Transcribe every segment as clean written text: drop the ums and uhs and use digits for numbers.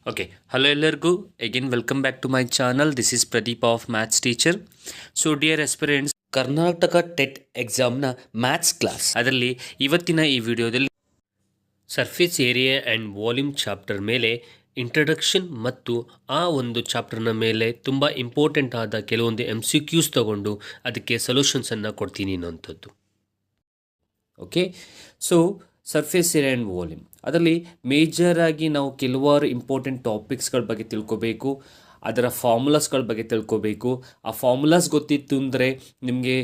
Okay, hello ಎಲ್ಲರಿಗೂ again welcome back to my channel. This is Pradeep of Maths Teacher. So dear aspirants, Karnataka TET ಎಕ್ಸಾಮ್ನ maths class ಅದರಲ್ಲಿ ಇವತ್ತಿನ ಈ ವಿಡಿಯೋದಲ್ಲಿ surface area and volume chapter ಮೇಲೆ introduction ಮತ್ತು ಆ ಒಂದು ಚಾಪ್ಟರ್ನ ಮೇಲೆ ತುಂಬ ಇಂಪಾರ್ಟೆಂಟ್ ಆದ ಕೆಲವೊಂದು MCQs ತಗೊಂಡು ಅದಕ್ಕೆ ಸೊಲ್ಯೂಷನ್ಸನ್ನು ಕೊಡ್ತೀನಿ ಅನ್ನೋಂಥದ್ದು. Okay, so surface area and volume ಅದರಲ್ಲಿ ಮೇಜರ್ ಆಗಿ ನಾವು ಕೆಲವಾರು ಇಂಪಾರ್ಟೆಂಟ್ ಟಾಪಿಕ್ಸ್ಗಳ ಬಗ್ಗೆ ತಿಳ್ಕೊಬೇಕು, ಅದರ ಫಾರ್ಮುಲಾಸ್ಗಳ ಬಗ್ಗೆ ತಿಳ್ಕೊಬೇಕು. ಆ ಫಾರ್ಮುಲಾಸ್ ಗೊತ್ತಿತ್ತು ಅಂದರೆ ನಿಮಗೆ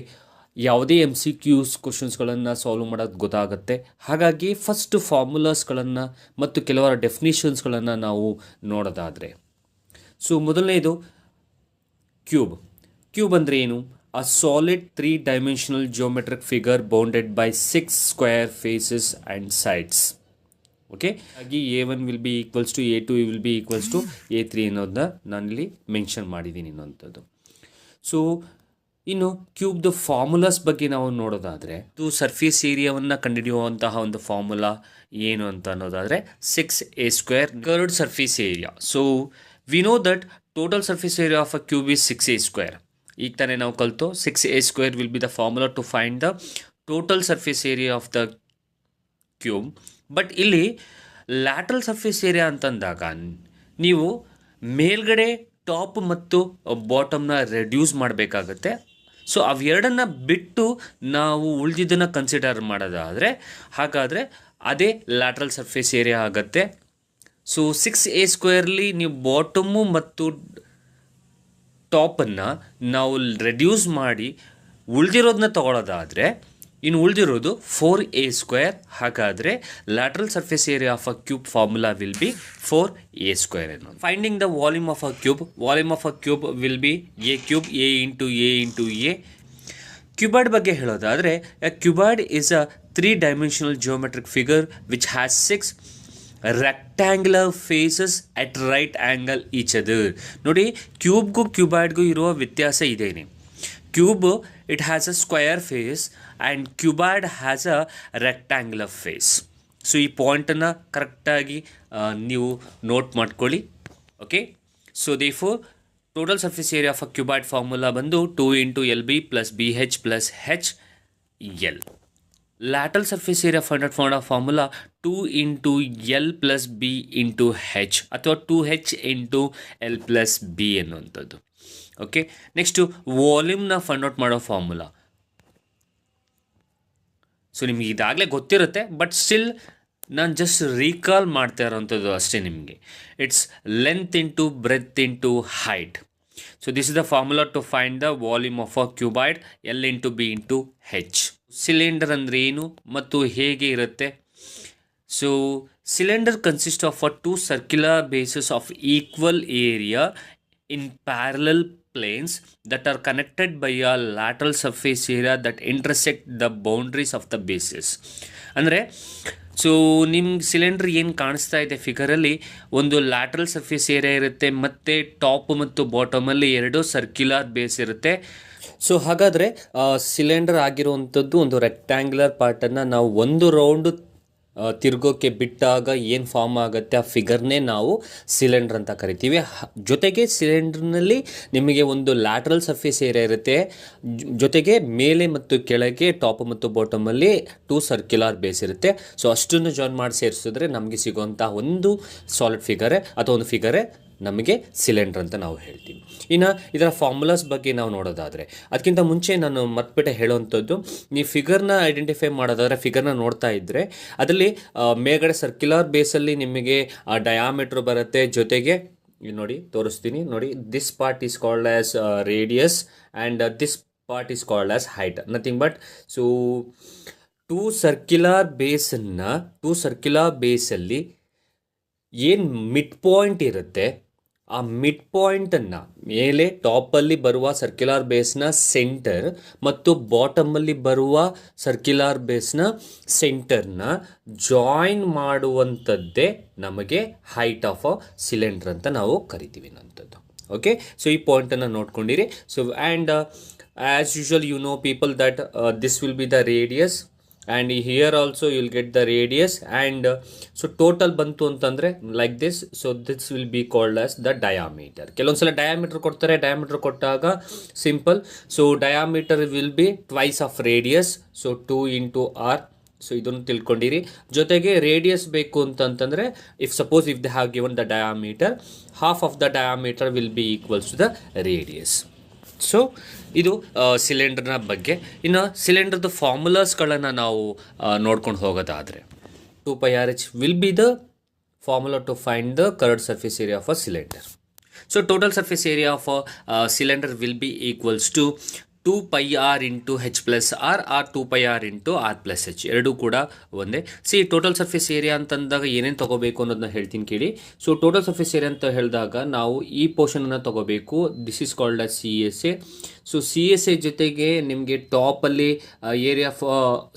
ಯಾವುದೇ MCQs ಕ್ವಶನ್ಸ್ಗಳನ್ನು ಸಾಲ್ವ್ ಮಾಡೋದು ಗೊತ್ತಾಗುತ್ತೆ. ಹಾಗಾಗಿ ಫಸ್ಟ್ ಫಾರ್ಮುಲಾಸ್ಗಳನ್ನು ಮತ್ತು ಕೆಲವಾರು ಡೆಫಿನಿಷನ್ಸ್ಗಳನ್ನು ನಾವು ನೋಡೋದಾದರೆ, ಸೊ ಮೊದಲನೇದು ಕ್ಯೂಬ್ ಅಂದರೆ ಏನು? A solid three-dimensional geometric figure bounded by 6 square faces and sides. Okay, ಹಾಗೆ A1 will be equals to A2 will be equals to A3 ಅನ್ನೋದನ್ನ ನಾನಿಲ್ಲಿ ಮೆನ್ಷನ್ ಮಾಡಿದ್ದೀನಿ ಅನ್ನೋಂಥದ್ದು. ಸೊ ಇನ್ನು ಕ್ಯೂಬ್ದು ಫಾರ್ಮುಲಾಸ್ ಬಗ್ಗೆ ನಾವು ನೋಡೋದಾದರೆ, ಇದು ಸರ್ಫೇಸ್ ಏರಿಯಾವನ್ನು ಕಂಡುಹಿಡಿಯುವಂತಹ ಒಂದು ಫಾರ್ಮುಲಾ ಏನು ಅಂತ ಅನ್ನೋದಾದರೆ 6a² curved surface area. So we know that total surface area of a cube is 6a². ಈಗ ತಾನೇ ನಾವು ಕಲಿತು 6a² will be the formula to find the total surface area of the cube. But ಇಲ್ಲಿ lateral surface area ಅಂತಂದಾಗ ನೀವು ಮೇಲ್ಗಡೆ top ಮತ್ತು ಬಾಟಮ್ನ reduce ಮಾಡಬೇಕಾಗತ್ತೆ. ಸೊ ಅವೆರಡನ್ನು ಬಿಟ್ಟು ನಾವು ಉಳಿದಿದ್ದನ್ನು ಕನ್ಸಿಡರ್ ಮಾಡೋದಾದರೆ ಹಾಗಾದರೆ ಅದೇ ಲ್ಯಾಟ್ರಲ್ ಸರ್ಫೇಸ್ ಏರಿಯಾ ಆಗುತ್ತೆ. ಸೊ 6a² ನೀವು ಬಾಟಮು ಮತ್ತು ಟಾಪನ್ನು ನಾವು ರೆಡ್ಯೂಸ್ ಮಾಡಿ ಉಳಿದಿರೋದನ್ನ ತಗೊಳ್ಳೋದಾದರೆ ಇನ್ನು ಉಳಿದಿರೋದು 4a². ಹಾಗಾದರೆ lateral surface area of a cube formula will be 4a² ಅನ್ನೋದು. Finding the volume of a cube will be A³ A × A. Cuboid ಬಗ್ಗೆ ಹೇಳೋದಾದರೆ, a cuboid is a 3-dimensional geometric figure which has 6 rectangular faces at right angle each other. ನೋಡಿ, ಕ್ಯೂಬ್ಗೂ ಕ್ಯೂಬಾಯ್ಡ್ಗೂ ಇರುವ ವ್ಯತ್ಯಾಸ ಇದೇನೆ. Cube it has a square face and cuboid has a rectangular face. So ಈ ಪಾಯಿಂಟನ್ನು ಕರೆಕ್ಟಾಗಿ ನೀವು ನೋಟ್ ಮಾಡ್ಕೊಳ್ಳಿ. Okay, so therefore total surface area of a cuboid formula ಬಂದು 2 × LB + BH + HL. lateral surface area formula 2 × L + B × H ಅಥವಾ 2H × L + B ಅನ್ನುವಂಥದ್ದು. Okay, next ವಾಲ್ಯೂಮ್ನ find out ಮಾಡೋ ಫಾರ್ಮುಲಾ. ಸೊ ನಿಮಗೆ ಇದಾಗಲೇ ಗೊತ್ತಿರುತ್ತೆ, ಬಟ್ ಸ್ಟಿಲ್ ನಾನು just recall ಮಾಡ್ತಾ ಇರೋವಂಥದ್ದು ಅಷ್ಟೇ ನಿಮಗೆ. It's length × breadth × height. So this is the formula to find the volume of a cuboid, L × B × H. Cylinder ಅಂದರೆ ಏನು ಮತ್ತು ಹೇಗೆ ಇರುತ್ತೆ? So cylinder consist of 2 circular bases of equal area in parallel planes that are connected by a lateral surface area that intersect the boundaries of the bases. ಅಂದರೆ so ನಿಮ್ಗೆ cylinder ಏನು ಕಾಣಿಸ್ತಾ ಇದೆ ಫಿಗರಲ್ಲಿ, ಒಂದು ಲ್ಯಾಟ್ರಲ್ ಸರ್ಫೇಸ್ ಏರಿಯಾ ಇರುತ್ತೆ ಮತ್ತು top ಮತ್ತು ಬಾಟಮಲ್ಲಿ 2 circular base ಇರುತ್ತೆ. ಸೊ ಹಾಗಾದರೆ ಸಿಲಿಂಡರ್ ಆಗಿರುವಂಥದ್ದು ಒಂದು ರೆಕ್ಟ್ಯಾಂಗ್ಯುಲರ್ ಪಾರ್ಟನ್ನು ನಾವು ಒಂದು ರೌಂಡು ತಿರುಗೋಕ್ಕೆ ಬಿಟ್ಟಾಗ ಏನು ಫಾರ್ಮ್ ಆಗುತ್ತೆ ಆ ಫಿಗರ್ನೇ ನಾವು ಸಿಲಿಂಡ್ರ್ ಅಂತ ಕರಿತೀವಿ. ಜೊತೆಗೆ ಸಿಲಿಂಡ್ರ್ನಲ್ಲಿ ನಿಮಗೆ ಒಂದು ಲ್ಯಾಟ್ರಲ್ ಸರ್ಫೇಸ್ ಏರಿಯಾ ಇರುತ್ತೆ, ಜೊತೆಗೆ ಮೇಲೆ ಮತ್ತು ಕೆಳಗೆ ಟಾಪ್ ಮತ್ತು ಬಾಟಮಲ್ಲಿ 2 ಸರ್ಕ್ಯುಲರ್ ಬೇಸ್ ಇರುತ್ತೆ. ಸೊ ಅಷ್ಟನ್ನು ಜಾಯಿನ್ ಮಾಡಿ ಸೇರಿಸಿದ್ರೆ ನಮಗೆ ಸಿಗುವಂಥ ಒಂದು ಸಾಲಿಡ್ ಫಿಗರೇ ಅಥವಾ ಒಂದು ಫಿಗರೇ ನಮಗೆ ಸಿಲಿಂಡ್ರ್ ಅಂತ ನಾವು ಹೇಳ್ತೀವಿ. ಇನ್ನು ಇದರ ಫಾರ್ಮುಲಾಸ್ ಬಗ್ಗೆ ನಾವು ನೋಡೋದಾದರೆ, ಅದಕ್ಕಿಂತ ಮುಂಚೆ ನಾನು ಮರ್ತ್ಬಿಟ್ಟೆ ಹೇಳೋವಂಥದ್ದು, ನೀವು ಫಿಗರ್ನ ಐಡೆಂಟಿಫೈ ಮಾಡೋದಾದರೆ ಫಿಗರ್ನ ನೋಡ್ತಾ ಇದ್ದರೆ ಅದರಲ್ಲಿ ಮೇಲ್ಗಡೆ ಸರ್ಕ್ಯುಲರ್ ಬೇಸಲ್ಲಿ ನಿಮಗೆ ಡಯಾಮೀಟ್ರ್ ಬರುತ್ತೆ. ಜೊತೆಗೆ ನೋಡಿ ತೋರಿಸ್ತೀನಿ, ನೋಡಿ, this part is called as radius and this part is called as height. Nothing but so 2 circular ಬೇಸಲ್ಲಿ ಏನು ಮಿಡ್ ಪಾಯಿಂಟ್ ಇರುತ್ತೆ, ಆ ಮಿಡ್ ಪಾಯಿಂಟನ್ನು ಮೇಲೆ ಟಾಪಲ್ಲಿ ಬರುವ ಸರ್ಕ್ಯುಲರ್ ಬೇಸ್ನ ಸೆಂಟರ್ ಮತ್ತು ಬಾಟಮಲ್ಲಿ ಬರುವ ಸರ್ಕ್ಯುಲರ್ ಬೇಸ್ನ ಸೆಂಟರ್ನ ಜಾಯಿನ್ ಮಾಡುವಂಥದ್ದೇ ನಮಗೆ ಹೈಟ್ ಆಫ್ ಅ ಸಿಲಿಂಡ್ರ್ ಅಂತ ನಾವು ಕರಿತೀವಿ ಅನ್ನೋಂಥದ್ದು. ಓಕೆ, ಸೊ ಈ ಪಾಯಿಂಟನ್ನು ನೋಡ್ಕೊಂಡಿರಿ. So and as usual you know people that this will be the radius and here also you'll get the radius, and so total bantu ಅಂತಂದ್ರೆ like this. So this will be called as the diameter. ಕೆಲವೊಂದ್ಸಲ diameter ಕೊಡ್ತಾರೆ, diameter ಕೊಟ್ಟಾಗ simple, so diameter will be twice of radius, so 2 into r. So ಇದನ್ನು ತಿಳ್ಕೊಂಡಿರಿ. ಜೊತೆಗೆ radius ಬೇಕು ಅಂತಂತಂದರೆ if they have given the diameter, half of the diameter will be equals to the radius. So ಇದು ಸಿಲಿಂಡರ್ನ ಬಗ್ಗೆ. ಇನ್ನು ಸಿಲಿಂಡರ್ದು ಫಾರ್ಮುಲಾಸ್ಗಳನ್ನು ನಾವು ನೋಡ್ಕೊಂಡು ಹೋಗೋದಾದರೆ 2πRh will be the formula to find the curved surface area of a cylinder. So total surface area of a cylinder will be equals to 2πr into h plus R R 2πr into R plus h, ಎರಡೂ ಕೂಡ ಒಂದೇ. Total surface area ಅಂತಂದಾಗ ಏನೇನು ತೊಗೋಬೇಕು ಅನ್ನೋದನ್ನ ಹೇಳ್ತೀನಿ ಕೇಳಿ. So total surface area ಅಂತ ಹೇಳಿದಾಗ ನಾವು ಈ ಪೋರ್ಷನನ್ನು ತೊಗೋಬೇಕು. This is called as CSA. So CSA ಜೊತೆಗೆ ನಿಮಗೆ ಟಾಪಲ್ಲಿ ಏರಿಯಾ ಆಫ್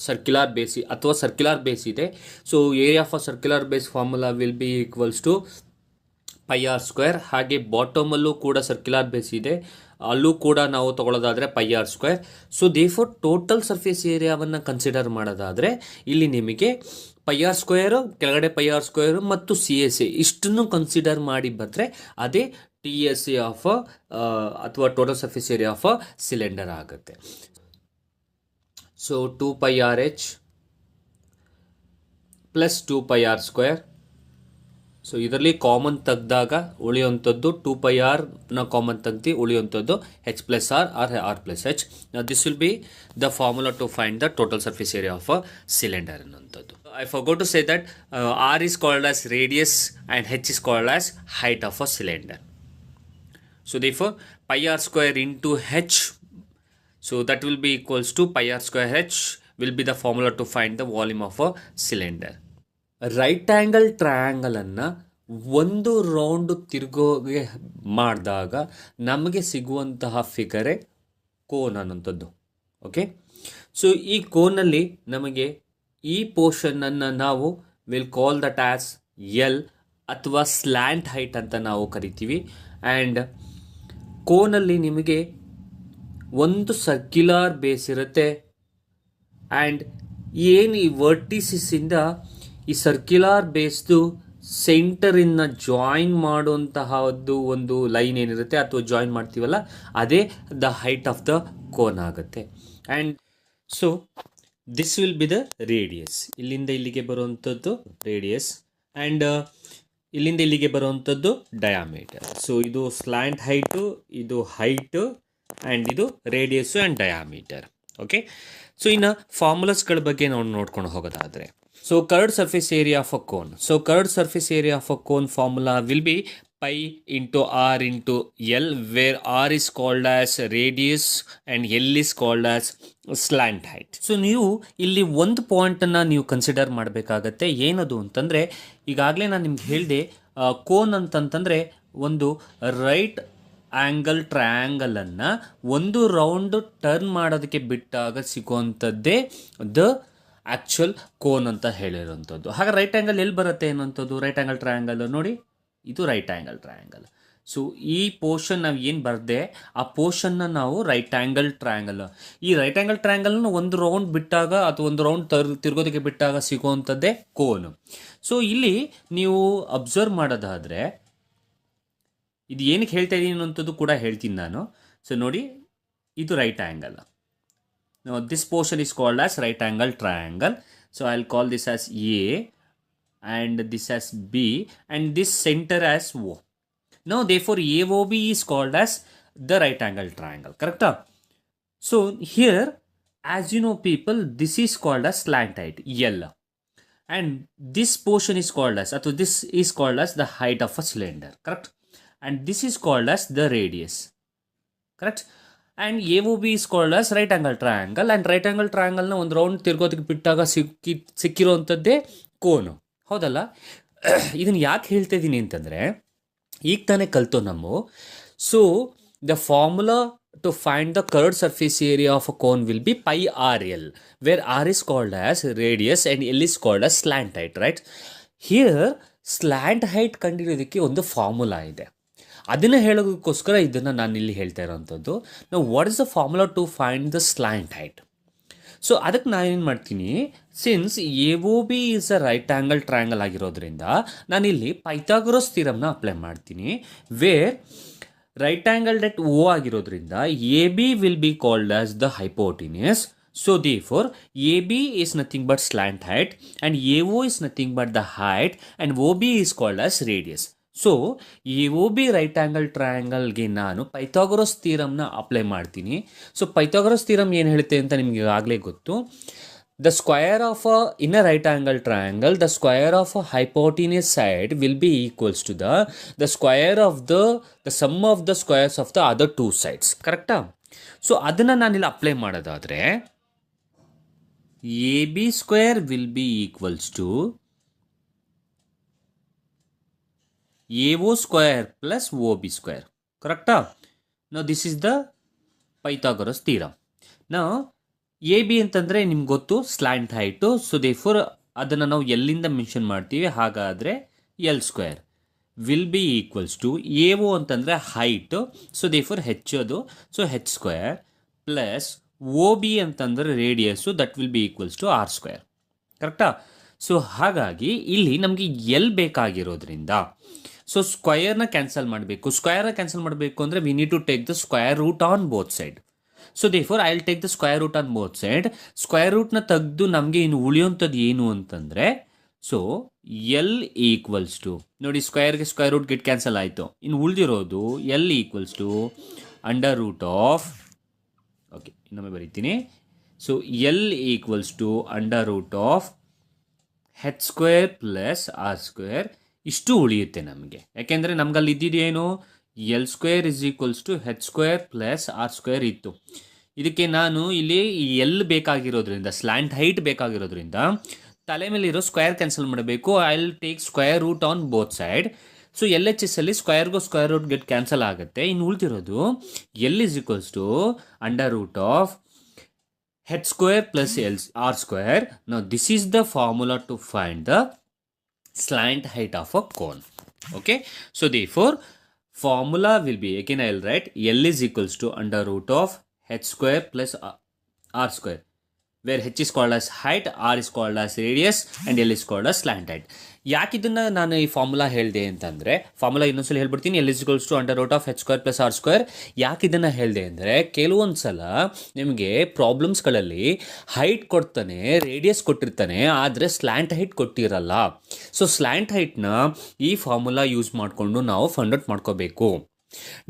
ಸರ್ಕ್ಯುಲರ್ ಬೇಸ್ ಅಥವಾ ಸರ್ಕ್ಯುಲರ್ ಬೇಸ್ ಇದೆ. So area of circular base formula will be equals to πr². ಹಾಗೆ ಬಾಟಮಲ್ಲೂ ಕೂಡ ಸರ್ಕ್ಯುಲರ್ ಬೇಸ್ ಇದೆ, ಅಲ್ಲೂ ಕೂಡ ನಾವು ತಗೊಳ್ಳೋದಾದರೆ πr². So therefore total surface ಏರಿಯಾವನ್ನು ಕನ್ಸಿಡರ್ ಮಾಡೋದಾದರೆ ಇಲ್ಲಿ ನಿಮಗೆ πr², ಕೆಳಗಡೆ πr² ಮತ್ತು CSA ಇಷ್ಟನ್ನು ಕನ್ಸಿಡರ್ ಮಾಡಿ ಬಂದರೆ ಅದೇ TSA ಆಫ್ ಅಥವಾ total surface area of cylinder ಆಗುತ್ತೆ. So 2πRh plus 2πr². So ಇದರಲ್ಲಿ ಕಾಮನ್ ತೆಗೆದಾಗ ಉಳಿಯುವಂಥದ್ದು 2πrನ ಕಾಮನ್ ತೆಗ್ದು ಉಳಿಯುವಂಥದ್ದು h plus R R R plus h. This will be the formula to find the total surface area of a cylinder ಅನ್ನೋಂಥದ್ದು. I forgot to say that R is called as radius and h is called as height of a cylinder. So therefore πr² into h, so that will be equals to πr² h will be the formula to find the volume of a cylinder. Right angle ಟ್ರಯಾಂಗಲನ್ನು ಒಂದು round ತಿರುಗೋಗೆ ಮಾಡಿದಾಗ ನಮಗೆ ಸಿಗುವಂತಹ ಫಿಗರೇ cone ಅನ್ನೋಂಥದ್ದು. Okay, so ಈ ಕೋನಲ್ಲಿ ನಮಗೆ ಈ ಪೋರ್ಷನನ್ನು ನಾವು will call that as L ಅಥವಾ ಸ್ಲ್ಯಾಂಟ್ ಹೈಟ್ ಅಂತ ನಾವು ಕರಿತೀವಿ. ಆ್ಯಂಡ್ ಕೋನಲ್ಲಿ ನಿಮಗೆ ಒಂದು ಸರ್ಕ್ಯುಲರ್ ಬೇಸ್ ಇರುತ್ತೆ. ಆ್ಯಂಡ್ ಏನು ಈ ವರ್ಟಿಸಿಸಿಂದ ಈ ಸರ್ಕ್ಯುಲರ್ ಬೇಸ್ದು ಸೆಂಟರಿನ ಜಾಯಿನ್ ಮಾಡುವಂತಹದ್ದು ಒಂದು ಲೈನ್ ಏನಿರುತ್ತೆ ಅಥವಾ ಜಾಯಿನ್ ಮಾಡ್ತೀವಲ್ಲ ಅದೇ the height of the cone ಆಗುತ್ತೆ. And so this will be the radius. ಇಲ್ಲಿಂದ ಇಲ್ಲಿಗೆ ಬರುವಂಥದ್ದು ರೇಡಿಯಸ್, ಆ್ಯಂಡ್ ಇಲ್ಲಿಂದ ಇಲ್ಲಿಗೆ ಬರುವಂಥದ್ದು ಡಯಾಮೀಟರ್. ಸೊ ಇದು ಸ್ಲ್ಯಾಂಟ್ ಹೈಟು, ಇದು ಹೈಟು, ಆ್ಯಂಡ್ ಇದು radius and diameter. Okay, so ಇನ್ನು ಫಾರ್ಮುಲಾಸ್ಗಳ ಬಗ್ಗೆ ನಾವು ನೋಡ್ಕೊಂಡು ಹೋಗೋದಾದರೆ, so curved surface area of a cone. So curved surface area of a cone formula will be pi into r into L, where r is called as radius and L is called as slant height. So ನೀವು ಇಲ್ಲಿ ಒಂದು ಪಾಯಿಂಟನ್ನು ನೀವು consider ಮಾಡಬೇಕಾಗತ್ತೆ. ಏನದು ಅಂತಂದರೆ, ಈಗಾಗಲೇ ನಾನು ನಿಮ್ಗೆ ಹೇಳಿದೆ ಕೋನ್ ಅಂತಂತಂದರೆ ಒಂದು ರೈಟ್ ಆ್ಯಂಗಲ್ ಟ್ರಯಾಂಗಲನ್ನು ಒಂದು ರೌಂಡ್ ಟರ್ನ್ ಮಾಡೋದಕ್ಕೆ ಬಿಟ್ಟಾಗ ಸಿಗುವಂಥದ್ದೇ ದ ಆ್ಯಕ್ಚುಯಲ್ ಕೋನ್ ಅಂತ ಹೇಳಿರೋಂಥದ್ದು. ಹಾಗೆ ರೈಟ್ ಆ್ಯಂಗಲ್ ಎಲ್ಲಿ ಬರುತ್ತೆ ಅನ್ನೋಂಥದ್ದು, ರೈಟ್ ಆ್ಯಂಗಲ್ ಟ್ರಯಾಂಗಲ್ ನೋಡಿ, ಇದು ರೈಟ್ ಆ್ಯಂಗಲ್ ಟ್ರಯಾಂಗಲ್. ಸೊ ಈ ಪೋರ್ಷನ್ ನಾವು ಏನು ಬರದೆ ಆ ಪೋರ್ಷನ್ನ ನಾವು ರೈಟ್ ಆ್ಯಂಗಲ್ ಟ್ರಯಾಂಗಲ್, ಈ ರೈಟ್ ಆ್ಯಂಗಲ್ ಟ್ರಯಾಂಗಲ್ನ ಒಂದು ರೌಂಡ್ ಬಿಟ್ಟಾಗ ಅಥವಾ ಒಂದು ರೌಂಡ್ ತಿರ್ಗೋದಕ್ಕೆ ಬಿಟ್ಟಾಗ ಸಿಗುವಂಥದ್ದೇ ಕೋನು. ಸೊ ಇಲ್ಲಿ ನೀವು ಅಬ್ಸರ್ವ್ ಮಾಡೋದಾದರೆ ಇದು ಏನಕ್ಕೆ ಹೇಳ್ತಾ ಇದ್ದೀನಿ ಅನ್ನೋಂಥದ್ದು ಕೂಡ ಹೇಳ್ತೀನಿ ನಾನು. ಸೊ ನೋಡಿ, ಇದು right angle. Now this portion is called as right angle triangle. So I'll call this as A and this as B and this center as O. Now therefore AOB is called as the right angle triangle. Correct? So here, as you know people, this is called as slant height L. And this portion is called as, or this is called as the height of a cylinder. Correct? And this is called as the radius. Correct? And AOB is called as right angle triangle. And right angle ಟ್ರಯಾಂಗಲ್ನ ಒಂದು round ತಿರ್ಗೋದಕ್ಕೆ ಬಿಟ್ಟಾಗ ಸಿಕ್ಕಿರೋವಂಥದ್ದೇ ಕೋನು. ಹೌದಲ್ಲ? ಇದನ್ನು ಯಾಕೆ ಹೇಳ್ತಾ ಇದ್ದೀನಿ ಅಂತಂದರೆ, ಈಗ ತಾನೇ ಕಲ್ತು ನಾವು. So the formula to find the curved surface area of a cone will be πRL, where R is called as radius and L is called as slant height. Right? Here slant height ಕಂಡುಹಿಡಿಯೋದಕ್ಕೆ ಒಂದು formula ಇದೆ. ಅದನ್ನು ಹೇಳೋದಕ್ಕೋಸ್ಕರ ಇದನ್ನು ನಾನು ಇಲ್ಲಿ ಹೇಳ್ತಾ ಇರೋವಂಥದ್ದು. ನಾವು what is the formula to find the slant height? So ಅದಕ್ಕೆ ನಾನೇನು ಮಾಡ್ತೀನಿ, since A O B is a right angle triangle ಆಗಿರೋದ್ರಿಂದ ನಾನಿಲ್ಲಿ ಪೈಥಾಗರಸ್ ಥಿಯರಮ್ನ ಅಪ್ಲೈ ಮಾಡ್ತೀನಿ. Where right angle at O ಆಗಿರೋದ್ರಿಂದ A B will be called as the hypotenuse. So therefore AB is nothing but slant height and AO is nothing but the height and OB is called as radius. So AOB right angle ಟ್ರಯಾಂಗಲ್ಗೆ ನಾನು Pythagoras ಥಿಯರಮ್ನ apply ಮಾಡ್ತೀನಿ. So Pythagoras theorem ಏನು ಹೇಳುತ್ತೆ ಅಂತ ನಿಮಗೆ ಆಗಲೇ ಗೊತ್ತು. The square of in a right angle triangle, the square of a hypotenuse side will be equals to the square of the sum of the squares of the other two sides. ಕರೆಕ್ಟಾ? So ಅದನ್ನು ನಾನಿಲ್ಲಿ apply ಮಾಡೋದಾದರೆ AB square will be equals to AO square plus OB square. Correct? Now this is the Pythagoras theorem. Now AB ಅಂತಂದರೆ ನಿಮ್ಗೆ ಗೊತ್ತು slant height. So therefore ಅದನ್ನು ನಾವು ಎಲ್ಲಿಂದ ಮೆನ್ಷನ್ ಮಾಡ್ತೀವಿ, ಹಾಗಾದರೆ L square will be equals to AO ಅಂತಂದರೆ height. So therefore ಹೆಚ್ಚೋದು, so H square plus O B ಅಂತಂದರೆ radius, that will be equals to R square. ಕರೆಕ್ಟಾ? ಸೊ ಹಾಗಾಗಿ ಇಲ್ಲಿ ನಮಗೆ ಎಲ್ ಬೇಕಾಗಿರೋದ್ರಿಂದ ಸೊ ಸ್ಕ್ವಯರ್ನ ಕ್ಯಾನ್ಸಲ್ ಮಾಡಬೇಕು. ಸ್ಕ್ವಯರ್ನ ಕ್ಯಾನ್ಸಲ್ ಮಾಡಬೇಕು ಅಂದರೆ we need to take the square root on both side. So therefore I will take the square root on both side. Square ರೂಟ್ನ ತೆಗೆದು ನಮಗೆ ಇನ್ನು ಉಳಿಯುವಂಥದ್ದು ಏನು ಅಂತಂದರೆ, ಸೊ ಎಲ್ ಈಕ್ವಲ್ಸ್ ಟು, ನೋಡಿ ಸ್ಕ್ವಯರ್ಗೆ ಸ್ಕ್ವಯರ್ ರೂಟ್ ಗೆಟ್ ಕ್ಯಾನ್ಸಲ್ ಆಯಿತು, ಇನ್ನು ಉಳಿದಿರೋದು L equals to under root of, okay ಇನ್ನೊಮ್ಮೆ ಬರೀತೀನಿ. So L equals to under root of H square plus R square. ಇಷ್ಟು ಉಳಿಯುತ್ತೆ ನಮಗೆ, ಯಾಕೆಂದರೆ ನಮ್ಗಲ್ಲಿ ಇದ್ದಿದ್ದೇನು, L square is equals to H square plus R square ಇತ್ತು. ಇದಕ್ಕೆ ನಾನು ಇಲ್ಲಿ ಎಲ್ ಬೇಕಾಗಿರೋದ್ರಿಂದ, ಸ್ಲ್ಯಾಂಟ್ ಹೈಟ್ ಬೇಕಾಗಿರೋದ್ರಿಂದ ತಲೆ ಮೇಲೆ ಇರೋ ಸ್ಕ್ವೇರ್ ಕ್ಯಾನ್ಸಲ್ ಮಾಡಬೇಕು. I will take square root on both side. So L H S ಅಲ್ಲಿ ಸ್ಕ್ವೇರ್ಗೂ ಸ್ಕ್ವೇರ್ ರೂಟ್ ಗೆಟ್ ಕ್ಯಾನ್ಸಲ್ ಆಗುತ್ತೆ. ಇನ್ನು ಉಳಿದಿರೋದು L is equals to under root of H square plus L R square. Now this is the formula to find the slant height of a cone. Okay, so therefore formula will be, again I will write L is equals to under root of h square plus r square, where h is called as height, r is called as radius and L is called as slant height. ಯಾಕೆ ಇದನ್ನು ನಾನು ಈ formula ಹೇಳಿದೆ ಅಂತಂದರೆ, formula ಇನ್ನೊಂದ್ಸಲ ಹೇಳ್ಬಿಡ್ತೀನಿ, L is equals to under root of h square plus r square. ಯಾಕೆ ಇದನ್ನು ಹೇಳಿದೆ ಅಂದರೆ, ಕೆಲವೊಂದು ಸಲ ನಿಮಗೆ ಪ್ರಾಬ್ಲಮ್ಸ್ಗಳಲ್ಲಿ ಹೈಟ್ ಕೊಡ್ತಾನೆ, ರೇಡಿಯಸ್ ಕೊಟ್ಟಿರ್ತಾನೆ, ಆದರೆ ಸ್ಲ್ಯಾಂಟ್ ಹೈಟ್ ಕೊಟ್ಟಿರಲ್ಲ. ಸೊ ಸ್ಲ್ಯಾಂಟ್ ಹೈಟ್ನ ಈ ಫಾರ್ಮುಲಾ ಯೂಸ್ ಮಾಡಿಕೊಂಡು ನಾವು ಫೈಂಡ್ ಔಟ್ ಮಾಡ್ಕೋಬೇಕು.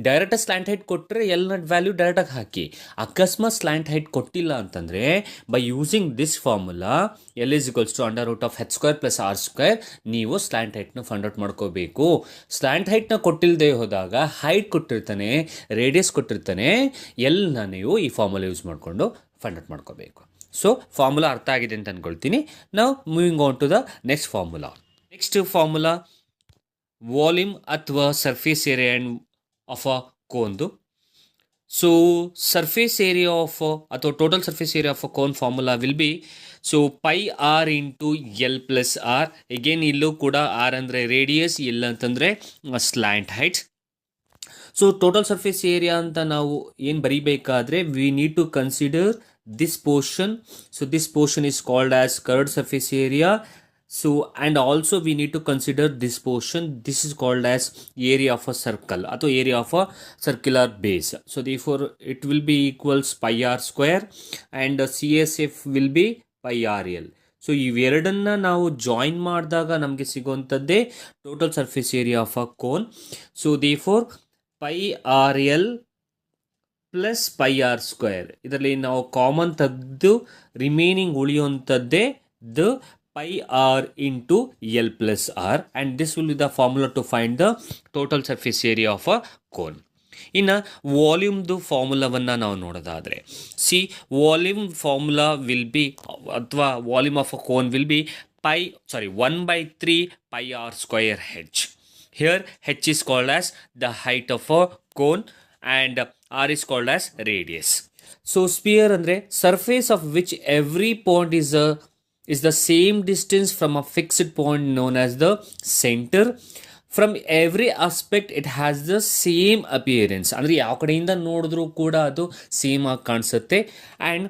ಡೈರೆಕ್ಟಾಗಿ ಸ್ಲ್ಯಾಂಟ್ ಹೈಟ್ ಕೊಟ್ಟರೆ ಎಲ್ ನಟ್ ವ್ಯಾಲ್ಯೂ ಡೈರೆಕ್ಟಾಗಿ ಹಾಕಿ. ಅಕಸ್ಮಾತ್ ಸ್ಲ್ಯಾಂಟ್ ಹೈಟ್ ಕೊಟ್ಟಿಲ್ಲ ಅಂತಂದರೆ by using this formula L is equals to under root of H square plus R square ನೀವು ಸ್ಲ್ಯಾಂಟ್ ಹೈಟ್ನ ಫೈಂಡ್ ಔಟ್ ಮಾಡ್ಕೋಬೇಕು. ಸ್ಲ್ಯಾಂಟ್ ಹೈಟ್ನ ಕೊಟ್ಟಿಲ್ಲದೆ ಹೋದಾಗ ಹೈಟ್ ಕೊಟ್ಟಿರ್ತಾನೆ, ರೇಡಿಯಸ್ ಕೊಟ್ಟಿರ್ತಾನೆ, ಎಲ್ನ ನೀವು ಈ ಫಾರ್ಮುಲಾ ಯೂಸ್ ಮಾಡಿಕೊಂಡು ಫೈಂಡ್ ಔಟ್ ಮಾಡ್ಕೋಬೇಕು. ಸೊ ಫಾರ್ಮುಲಾ ಅರ್ಥ ಆಗಿದೆ ಅಂತ ಅಂದ್ಕೊಳ್ತೀನಿ. ನಾವು moving on to the next formula. Next formula volume ಅಥವಾ ಸರ್ಫೇಸ್ ಏರಿಯಾ ಆಫ್ ಅ ಕೋನ್ದು. ಸೊ ಸರ್ಫೇಸ್ ಏರಿಯಾ ಆಫ್ ಅಥವಾ total surface area of a cone formula will be so pi R into L plus R. Again ಇಲ್ಲೂ ಕೂಡ R ಅಂದರೆ radius, L ಅಂತಂದರೆ slant height. So total surface area ಅಂತ ನಾವು ಏನು ಬರೀಬೇಕಾದ್ರೆ we need to consider this portion. So this portion is called as curved surface area. So and also we need to consider this portion. This is called as area of a circle or area of a circular base. So therefore it will be equals pi r square and CSF will be pi RL. So ಇವೆರಡನ್ನು ನಾವು join ಮಾಡಿದಾಗ ನಮಗೆ ಸಿಗುವಂಥದ್ದೇ total surface area of a cone. So therefore pi R L plus pi R square, ಇದರಲ್ಲಿ ನಾವು common ತೆಗೆದು remaining ಉಳಿಯುವಂಥದ್ದೇ the pi r into L plus r, and this will be the formula to find the total surface area of a cone. ಇನ್ನು ವಾಲ್ಯೂಮ್ದು ಫಾರ್ಮುಲಾವನ್ನು ನಾವು ನೋಡೋದಾದರೆ, see volume formula will be ಅಥವಾ volume of a cone will be 1/3 pi r square h. Here h is called as the height of a cone and r is called as radius. So sphere ಅಂದರೆ surface of which every point is the same distance from a fixed point known as the center. From every aspect it has the same appearance. ಅಂದರೆ ಯಾವ ಕಡೆಯಿಂದ ನೋಡಿದ್ರೂ ಕೂಡ ಅದು same ಆಗಿ ಕಾಣಿಸುತ್ತೆ. And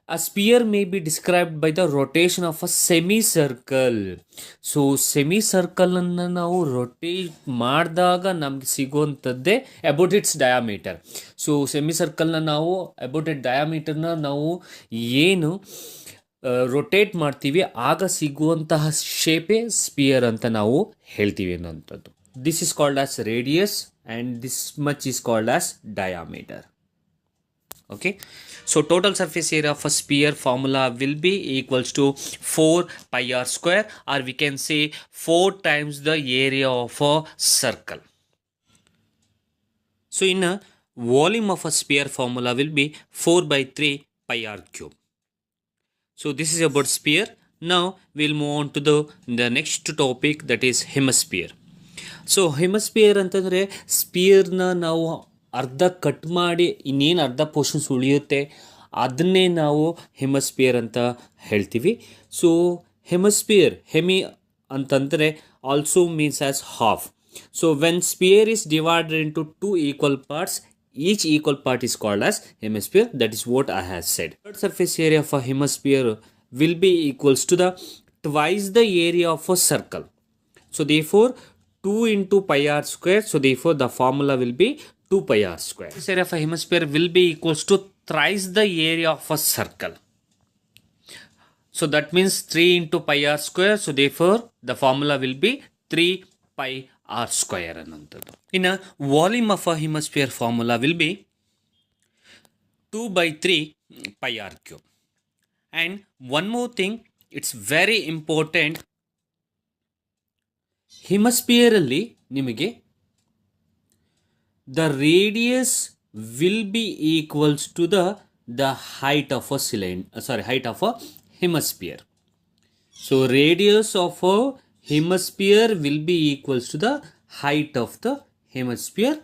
A sphere may be described by the rotation of a semicircle. So ಸೆಮಿಸರ್ಕಲನ್ನು ನಾವು ರೊಟೇಟ್ ಮಾಡಿದಾಗ ನಮಗೆ ಸಿಗುವಂಥದ್ದೇ ಅಬೌಟ್ ಇಟ್ಸ್ ಡಯಾಮೀಟರ್. ಸೊ ಸೆಮಿಸರ್ಕಲ್ನ ನಾವು ಅಬೌಟ್ ಇಟ್ ಡಯಾಮೀಟರ್ನ ನಾವು ಏನು ರೊಟೇಟ್ ಮಾಡ್ತೀವಿ ಆಗ ಸಿಗುವಂತಹ ಶೇಪೇ ಸ್ಪಿಯರ್ ಅಂತ ನಾವು ಹೇಳ್ತೀವಿ ಅನ್ನೋಂಥದ್ದು. This is called as radius and this much is called as diameter. Okay, so total surface area of a sphere formula will be equals to 4 pi r square, or we can say 4 times the area of a circle. So in a volume of a sphere formula will be 4 by 3 pi r cube. So this is about sphere. Now we'll move on to the next topic, that is hemisphere. So hemisphere ಅಂತಂದರೆ ಸ್ಪಿಯರ್ನ ನಾವು ಅರ್ಧ cut ಮಾಡಿ ಇನ್ನೇನು ಅರ್ಧ portions ಉಳಿಯುತ್ತೆ ಅದನ್ನೇ ನಾವು hemisphere ಅಂತ ಹೇಳ್ತೀವಿ. ಸೊ ಹೆಮಿಸ್ಪಿಯರ್ ಹೆಮಿ ಅಂತಂದರೆ also means as half. So when spear is divided into 2 equal parts, each equal part is called as hemisphere. That is what I have said. The surface area of a hemisphere will be equals to the twice the area of a circle. So therefore 2 into pi r square. So therefore the formula will be 2 pi r square. This area of a hemisphere will be equals to thrice the area of a circle. So that means 3 into pi r square. So therefore the formula will be 3 pi r square. In a volume of a hemisphere formula will be 2 by 3 pi r cube. And one more thing, it's very important. Hemisphere ಅಲ್ಲಿ ನಿಮಗೆ the radius will be equals to the height of a cylinder, height of a hemisphere. So radius of a hemisphere will be equals to the height of the hemisphere.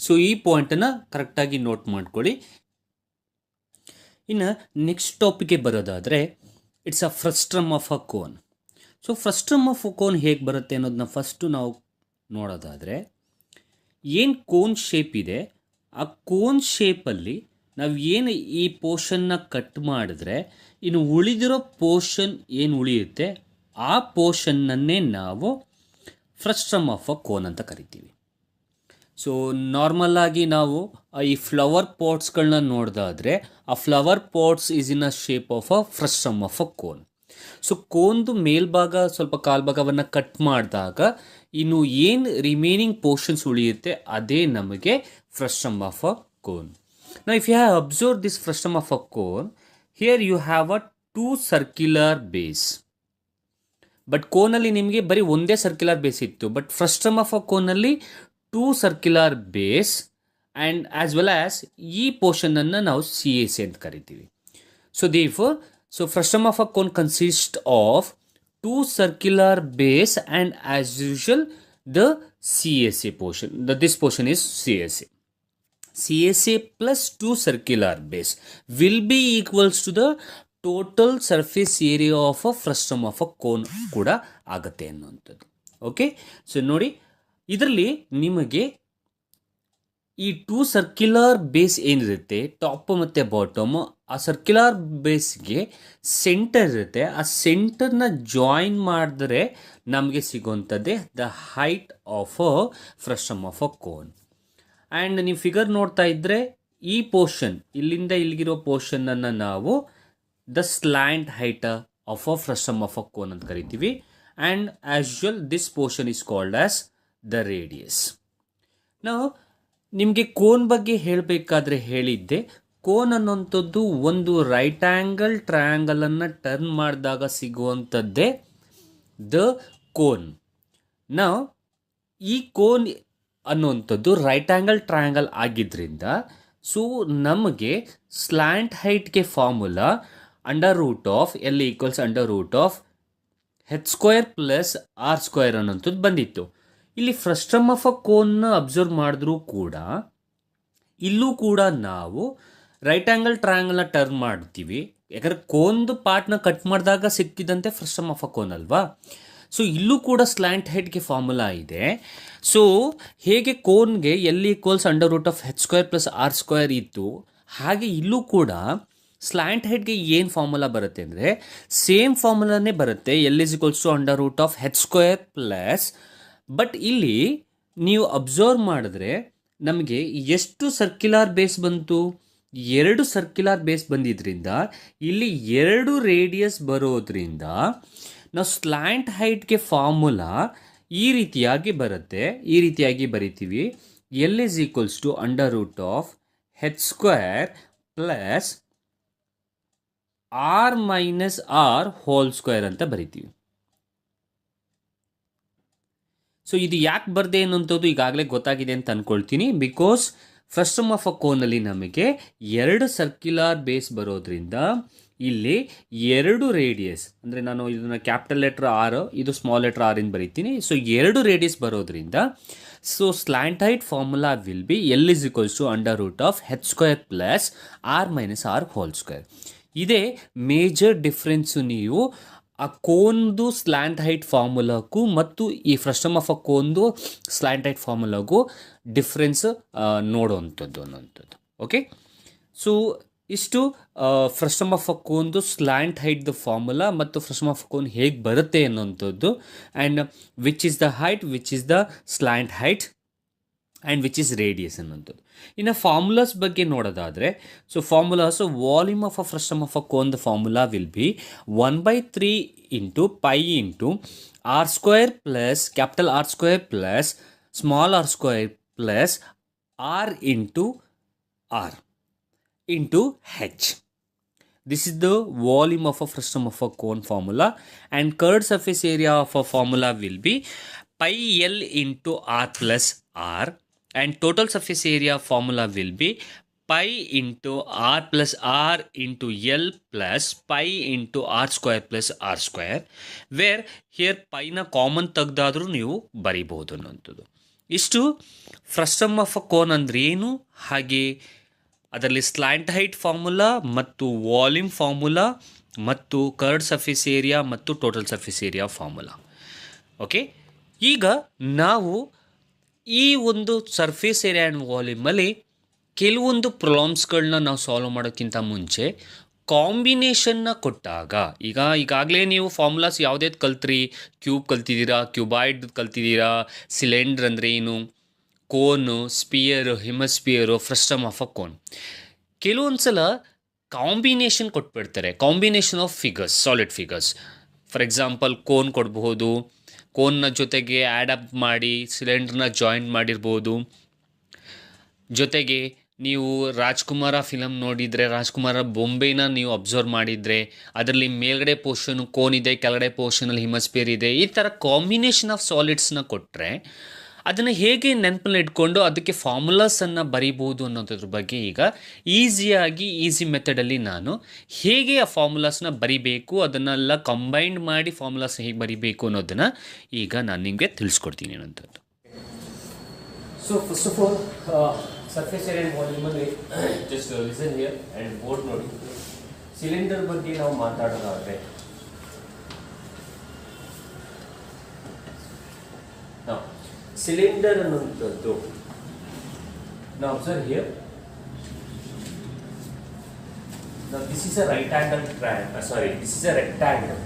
So ಈ ಪಾಯಿಂಟನ್ನು ಕರೆಕ್ಟಾಗಿ note ಮಾಡ್ಕೊಳ್ಳಿ. ಇನ್ನು next ಟಾಪಿಕ್ಗೆ ಬರೋದಾದರೆ it's a frustrum of a cone. So frustum of a cone ಹೇಗೆ ಬರುತ್ತೆ ಅನ್ನೋದನ್ನ first ನಾವು ನೋಡೋದಾದರೆ, ಏನು ಕೋನ್ ಶೇಪ್ ಇದೆ ಆ ಕೋನ್ ಶೇಪಲ್ಲಿ ನಾವು ಏನು ಈ ಪೋರ್ಷನ್ನ ಕಟ್ ಮಾಡಿದ್ರೆ ಇನ್ನು ಉಳಿದಿರೋ ಪೋರ್ಷನ್ ಏನು ಉಳಿಯುತ್ತೆ ಆ ಪೋರ್ಷನ್ನನ್ನೇ ನಾವು ಫ್ರಸ್ಟ್ರಮ್ ಆಫ್ ಅ ಕೋನ್ ಅಂತ ಕರಿತೀವಿ. ಸೊ ನಾರ್ಮಲ್ಲಾಗಿ ನಾವು ಈ ಫ್ಲವರ್ ಪಾಟ್ಸ್ಗಳನ್ನ ನೋಡೋದಾದರೆ ಆ flower pots is in a shape of a frustrum of a cone. So ಕೋನ್ದು ಮೇಲ್ಭಾಗ ಸ್ವಲ್ಪ ಕಾಲ್ಭಾಗವನ್ನು ಕಟ್ ಮಾಡಿದಾಗ ಇನ್ನು ಏನು ರಿಮೈನಿಂಗ್ ಪೋರ್ಷನ್ಸ್ ಉಳಿಯುತ್ತೆ ಅದೇ ನಮಗೆ frustum of a cone. Now if you have observed this frustum of a cone, here you have a 2 circular base. But cone ಅಲ್ಲಿ ನಿಮಗೆ ಬರೀ ಒಂದೇ ಸರ್ಕ್ಯುಲರ್ ಬೇಸ್ ಇತ್ತು. But frustum of a cone ಅಲ್ಲಿ 2 circular base and as well as ಈ ಪೋರ್ಷನನ್ನು ನಾವು CAC ಅಂತ ಕರಿತೀವಿ. So therefore, so frustum of a cone consists of 2 circular base and as usual the CAC portion. This portion is CAC. CAC plus 2 circular base will be equals to the total surface area of a frustum of a cone ಕೂಡ ಆಗುತ್ತೆ ಅನ್ನುವಂಥದ್ದು. Okay, so ನೋಡಿ ಇದರಲ್ಲಿ ನಿಮಗೆ ಈ 2 circular base ಏನಿರುತ್ತೆ top ಮತ್ತು bottom, ಆ ಸರ್ಕ್ಯುಲರ್ ಬೇಸ್ಗೆ ಸೆಂಟರ್ ಇರುತ್ತೆ. ಆ ಸೆಂಟರ್ನ ಜಾಯಿನ್ ಮಾಡಿದ್ರೆ ನಮಗೆ ಸಿಗುವಂಥದ್ದೇ the height of a frustum of a cone. And ನೀವು ಫಿಗರ್ ನೋಡ್ತಾ ಇದ್ದರೆ ಈ ಪೋರ್ಷನ್ ಇಲ್ಲಿಂದ ಇಲ್ಲಿಗಿರೋ ಪೋರ್ಷನನ್ನು ನಾವು the slant height of a frustum of a cone ಅಂತ ಕರಿತೀವಿ. And as usual this portion is called as the radius. ನಾವು ನಿಮಗೆ ಕೋನ್ ಬಗ್ಗೆ ಹೇಳಬೇಕಾದ್ರೆ ಹೇಳಿದ್ದೆ, ಕೋನ್ ಅನ್ನೋಂಥದ್ದು ಒಂದು ರೈಟ್ ಆ್ಯಂಗಲ್ ಟ್ರಯಾಂಗಲನ್ನು ಟರ್ನ್ ಮಾಡಿದಾಗ ಸಿಗುವಂಥದ್ದೇ ದ ಕೋನ್. ನಾವು ಈ ಕೋನ್ ಅನ್ನುವಂಥದ್ದು ರೈಟ್ ಆ್ಯಂಗಲ್ ಟ್ರಯಾಂಗಲ್ ಆಗಿದ್ದರಿಂದ ಸೊ ನಮಗೆ ಸ್ಲ್ಯಾಂಟ್ ಹೈಟ್ಗೆ formula under root of L equals under root of H square plus R square ಅನ್ನೋಂಥದ್ದು ಬಂದಿತ್ತು. ಇಲ್ಲಿ ಫ್ರಸ್ಟಮ್ ಆಫ್ ಅ ಕೋನ್ನ ಅಬ್ಸರ್ವ್ ಮಾಡಿದ್ರೂ ಕೂಡ ಇಲ್ಲೂ ಕೂಡ ನಾವು ರೈಟ್ ಆ್ಯಂಗಲ್ ಟ್ರಯಾಂಗಲ್ನ ಟರ್ನ್ ಮಾಡ್ತೀವಿ. ಯಾಕಂದರೆ ಕೋನ್ದು ಪಾರ್ಟ್ನ ಕಟ್ ಮಾಡಿದಾಗ ಸಿಕ್ಕಿದಂತೆ ಫ್ರಸ್ಟಮ್ ಆಫ್ ಅ ಕೋನ್ ಅಲ್ವಾ. ಸೊ ಇಲ್ಲೂ ಕೂಡ ಸ್ಲ್ಯಾಂಟ್ ಹೆಡ್ಗೆ ಫಾರ್ಮುಲಾ ಇದೆ. ಸೊ ಹೇಗೆ ಕೋನ್ಗೆ L equals under root of H square plus R square ಇತ್ತು, ಹಾಗೆ ಇಲ್ಲೂ ಕೂಡ ಸ್ಲ್ಯಾಂಟ್ ಹೈಟ್ಗೆ ಏನು ಫಾರ್ಮುಲಾ ಬರುತ್ತೆ ಅಂದರೆ ಸೇಮ್ ಫಾರ್ಮುಲಾನೇ ಬರುತ್ತೆ, L is equals to under root of H square plus. But ಇಲ್ಲಿ ನೀವು ಅಬ್ಸರ್ವ್ ಮಾಡಿದ್ರೆ ನಮಗೆ ಎಷ್ಟು ಸರ್ಕ್ಯುಲರ್ ಬೇಸ್ ಬಂತು, 2 ಸರ್ಕ್ಯುಲರ್ ಬೇಸ್ ಬಂದಿದ್ದರಿಂದ ಇಲ್ಲಿ 2 ರೇಡಿಯಸ್ ಬರೋದ್ರಿಂದ ನಾವು ಸ್ಲ್ಯಾಂಟ್ ಹೈಟ್ಗೆ ಫಾರ್ಮುಲಾ ಈ ರೀತಿಯಾಗಿ ಬರುತ್ತೆ. ಈ ರೀತಿಯಾಗಿ ಬರಿತೀವಿ, L is equals to under root of H square plus R minus R whole square ಅಂತ ಬರಿತೀವಿ. ಸೊ ಇದು ಯಾಕೆ ಬರ್ದೆ ಅನ್ನೋಂಥದ್ದು ಈಗಾಗಲೇ ಗೊತ್ತಾಗಿದೆ ಅಂತ ಅಂದ್ಕೊಳ್ತೀನಿ. ಬಿಕಾಸ್ ಫ್ರಸ್ಟಮ್ ಆಫ್ ಅ ಕೋನಲ್ಲಿ ನಮಗೆ 2 ಸರ್ಕ್ಯುಲರ್ ಬೇಸ್ ಬರೋದ್ರಿಂದ ಇಲ್ಲಿ 2 ರೇಡಿಯಸ್, ಅಂದರೆ ನಾನು ಇದನ್ನು ಕ್ಯಾಪಿಟಲ್ ಲೆಟರ್ ಆರ್, ಇದು ಸ್ಮಾಲ್ ಲೆಟರ್ ಆರ್ ಇಂದ ಬರೀತೀನಿ. ಸೊ 2 ರೇಡಿಯಸ್ ಬರೋದ್ರಿಂದ so slant height formula will be L is equals to under root of H square plus R minus R whole square. ಇದೇ ಮೇಜರ್ ಡಿಫ್ರೆನ್ಸು ನೀವು ಆ ಕೋನ್ದು slant height ಫಾರ್ಮುಲಾಗೂ ಮತ್ತು ಈ ಫ್ರಸ್ಟಮ್ ಆಫ್ ಅ ಕೋನ್ದು ಸ್ಲ್ಯಾಂಟ್ ಹೈಟ್ ಫಾರ್ಮುಲಾಗೂ ಡಿಫ್ರೆನ್ಸ್ ನೋಡುವಂಥದ್ದು ಅನ್ನೋಂಥದ್ದು. ಓಕೆ, ಸೊ ಇಷ್ಟು ಫ್ರಸ್ಟಮ್ ಆಫ್ ಅ ಕೋನ್ದು ಸ್ಲ್ಯಾಂಟ್ ಹೈಟ್ದು ಫಾರ್ಮುಲಾ ಮತ್ತು ಫ್ರಸ್ಟಮ್ ಆಫ್ ಅ ಕೋನ್ ಹೇಗೆ ಬರುತ್ತೆ ಅನ್ನೋಂಥದ್ದು, and which is the height, which is the slant height and which is radius ಅನ್ನೋಂಥದ್ದು. ಇನ್ನು ಫಾರ್ಮುಲಾಸ್ ಬಗ್ಗೆ ನೋಡೋದಾದರೆ, so formulas volume of a frustum of a cone the formula will be 1/3 into pi into R square plus capital R square plus small R square plus R into R into h. This is the volume of a frustum of a cone formula, and curved surface area of a formula will be pi l into r plus r, and total surface area formula will be pi into r plus r into l plus pi into r square plus r square, where here pi na common ತೆಗೆದಾದರೂ ನೀವು ಬರೀಬಹುದು ಅನ್ನೋಂಥದ್ದು. ಇಷ್ಟು frustum of a cone ಅಂದ್ರೆ ಏನು, ಹಾಗೆ ಅದರಲ್ಲಿ slant height formula ಮತ್ತು volume formula ಮತ್ತು curved surface area ಮತ್ತು total surface area formula. Okay, ಈಗ ನಾವು ಈ ಒಂದು ಸರ್ಫೇಸ್ ಏರಿಯಾ ಆ್ಯಂಡ್ ವಾಲ್ಯೂಮಲ್ಲಿ ಕೆಲವೊಂದು ಪ್ರಾಬ್ಲಮ್ಸ್ಗಳನ್ನ ನಾವು ಸಾಲ್ವ್ ಮಾಡೋಕ್ಕಿಂತ ಮುಂಚೆ ಕಾಂಬಿನೇಷನ್ನ ಕೊಟ್ಟಾಗ, ಈಗಾಗಲೇ ನೀವು ಫಾರ್ಮುಲಾಸ್ ಯಾವುದೇ ಕಲ್ತ್ರಿ, ಕ್ಯೂಬ್ ಕಲ್ತಿದ್ದೀರಾ, ಕ್ಯೂಬಾಯ್ಡ್ ಕಲ್ತಿದ್ದೀರಾ, ಸಿಲಿಂಡ್ರ್ ಅಂದರೆ ಏನು, ಕೋನು, sphere, ಹಿಮಸ್ಪಿಯರು, frustum of a cone. ಕೆಲವೊಂದು ಸಲ ಕಾಂಬಿನೇಷನ್ ಕೊಟ್ಬಿಡ್ತಾರೆ, combination of figures, solid figures. For example cone ಕೊಡ್ಬೋದು, ಕೋನ್ನ ಜೊತೆಗೆ ಆ್ಯಡ್ ಅಪ್ ಮಾಡಿ ಸಿಲಿಂಡ್ರನ್ನ ಜಾಯಿಂಟ್ ಮಾಡಿರ್ಬೋದು. ಜೊತೆಗೆ ನೀವು ರಾಜ್ಕುಮಾರ ಫಿಲಮ್ ನೋಡಿದರೆ, ರಾಜ್ಕುಮಾರ ಬೊಂಬೆನ ನೀವು ಅಬ್ಸರ್ವ್ ಮಾಡಿದರೆ ಅದರಲ್ಲಿ ಮೇಲ್ಗಡೆ ಪೋರ್ಷನು ಕೋನ್ ಇದೆ, ಕೆಳಗಡೆ ಪೋರ್ಷನಲ್ಲಿ ಹಿಮಸ್ಪಿಯರ್ ಇದೆ. ಈ ಥರ ಕಾಂಬಿನೇಷನ್ ಆಫ್ ಸಾಲಿಡ್ಸ್ನ ಕೊಟ್ಟರೆ ಅದನ್ನು ಹೇಗೆ ನೆನಪಲ್ಲಿ ಇಟ್ಕೊಂಡು ಅದಕ್ಕೆ ಫಾರ್ಮುಲಾಸನ್ನು ಬರೀಬೋದು ಅನ್ನೋದ್ರ ಬಗ್ಗೆ ಈಗ ಈಸಿ ಮೆಥಡಲ್ಲಿ ನಾನು ಹೇಗೆ ಆ ಫಾರ್ಮುಲಾಸ್ನ ಬರಿಬೇಕು, ಅದನ್ನೆಲ್ಲ ಕಂಬೈಂಡ್ ಮಾಡಿ ಫಾರ್ಮುಲಾಸ್ ಹೇಗೆ ಬರಿಬೇಕು ಅನ್ನೋದನ್ನು ಈಗ ನಾನು ನಿಮಗೆ ತಿಳಿಸ್ಕೊಡ್ತೀನಿ ಅನ್ನೋಂಥದ್ದು. So first of all surface area and ವಾಲ್ಯೂಮಲ್ಲಿ just listen here and board ನೋಡಿ. ಸಿಲಿಂಡರ್ ಬಗ್ಗೆ ನಾವು ಮಾತಾಡೋದಾದರೆ ಸಿಲಿಂಡರ್ ಅನ್ನುವಂಥದ್ದು, now observe here, now this is a right angle triangle, this is a rectangle.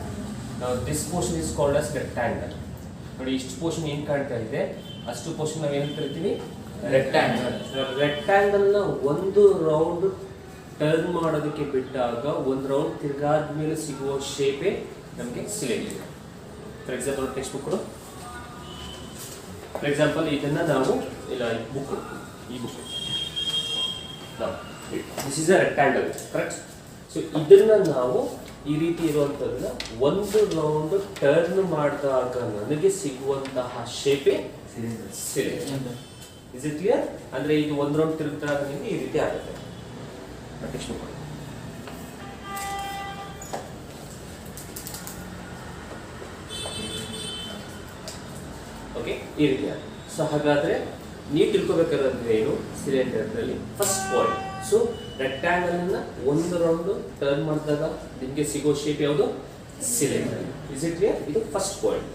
Now this portion is called as rectangle. ನೋಡಿ, ಇಷ್ಟು portion ಏನು ಕಾಣ್ತಾ ಇದೆ ಅಷ್ಟು ಪೋರ್ಷನ್ ನಾವು ಏನು ಕರಿತೀವಿ, ರೆಕ್ಟ್ಯಾಂಗಲ್. ರೆಕ್ಟ್ಯಾಂಗಲ್ನ ಒಂದು ರೌಂಡ್ ಟರ್ನ್ ಮಾಡೋದಕ್ಕೆ ಬಿಟ್ಟಾಗ ಒಂದು ರೌಂಡ್ ತಿರ್ಗಾದ ಮೇಲೆ ಸಿಗುವ ಶೇಪೇ ನಮಗೆ cylinder. For example text book ಕೊಡು. ಫಾರ್ ಎಕ್ಸಾಂಪಲ್ ಇದನ್ನು ನಾವು ಇಲ್ಲ ಈ book this is a rectangle, correct. So ಇದನ್ನು ನಾವು ಈ ರೀತಿ ಇರುವಂಥದ್ದನ್ನ ಒಂದು ರೌಂಡ್ ಟರ್ನ್ ಮಾಡಿದಾಗ ನನಗೆ ಸಿಗುವಂತಹ ಶೇಪೇ ಸಿಲಿಂಡರ್. Is it clear? ಅಂದರೆ ಇದು ಒಂದು ರೌಂಡ್ ತಿರುಗಿದಾಗ ನಿಮಗೆ ಈ ರೀತಿ ಆಗುತ್ತೆ. ಟೆಕ್ಸ್ಟ್ ಬುಕ್ ಓಕೆ, ಈ ರೀತಿ ಆಗುತ್ತೆ. ಸೊ ಹಾಗಾದರೆ ನೀವು ತಿಳ್ಕೊಬೇಕಾದ್ರೆ ಏನು, ಸಿಲಿಂಡರ್ನಲ್ಲಿ ಫಸ್ಟ್ ಪಾಯಿಂಟ್, ಸೊ ರೆಕ್ಟ್ಯಾಂಗಲನ್ನು ಒಂದು ರೌಂಡು ಟರ್ನ್ ಮಾಡಿದಾಗ ನಿಮಗೆ ಸಿಗೋ ಶೇಪ್ ಯಾವುದು, ಸಿಲಿಂಡರ್. Is it clear? ಇದು first point.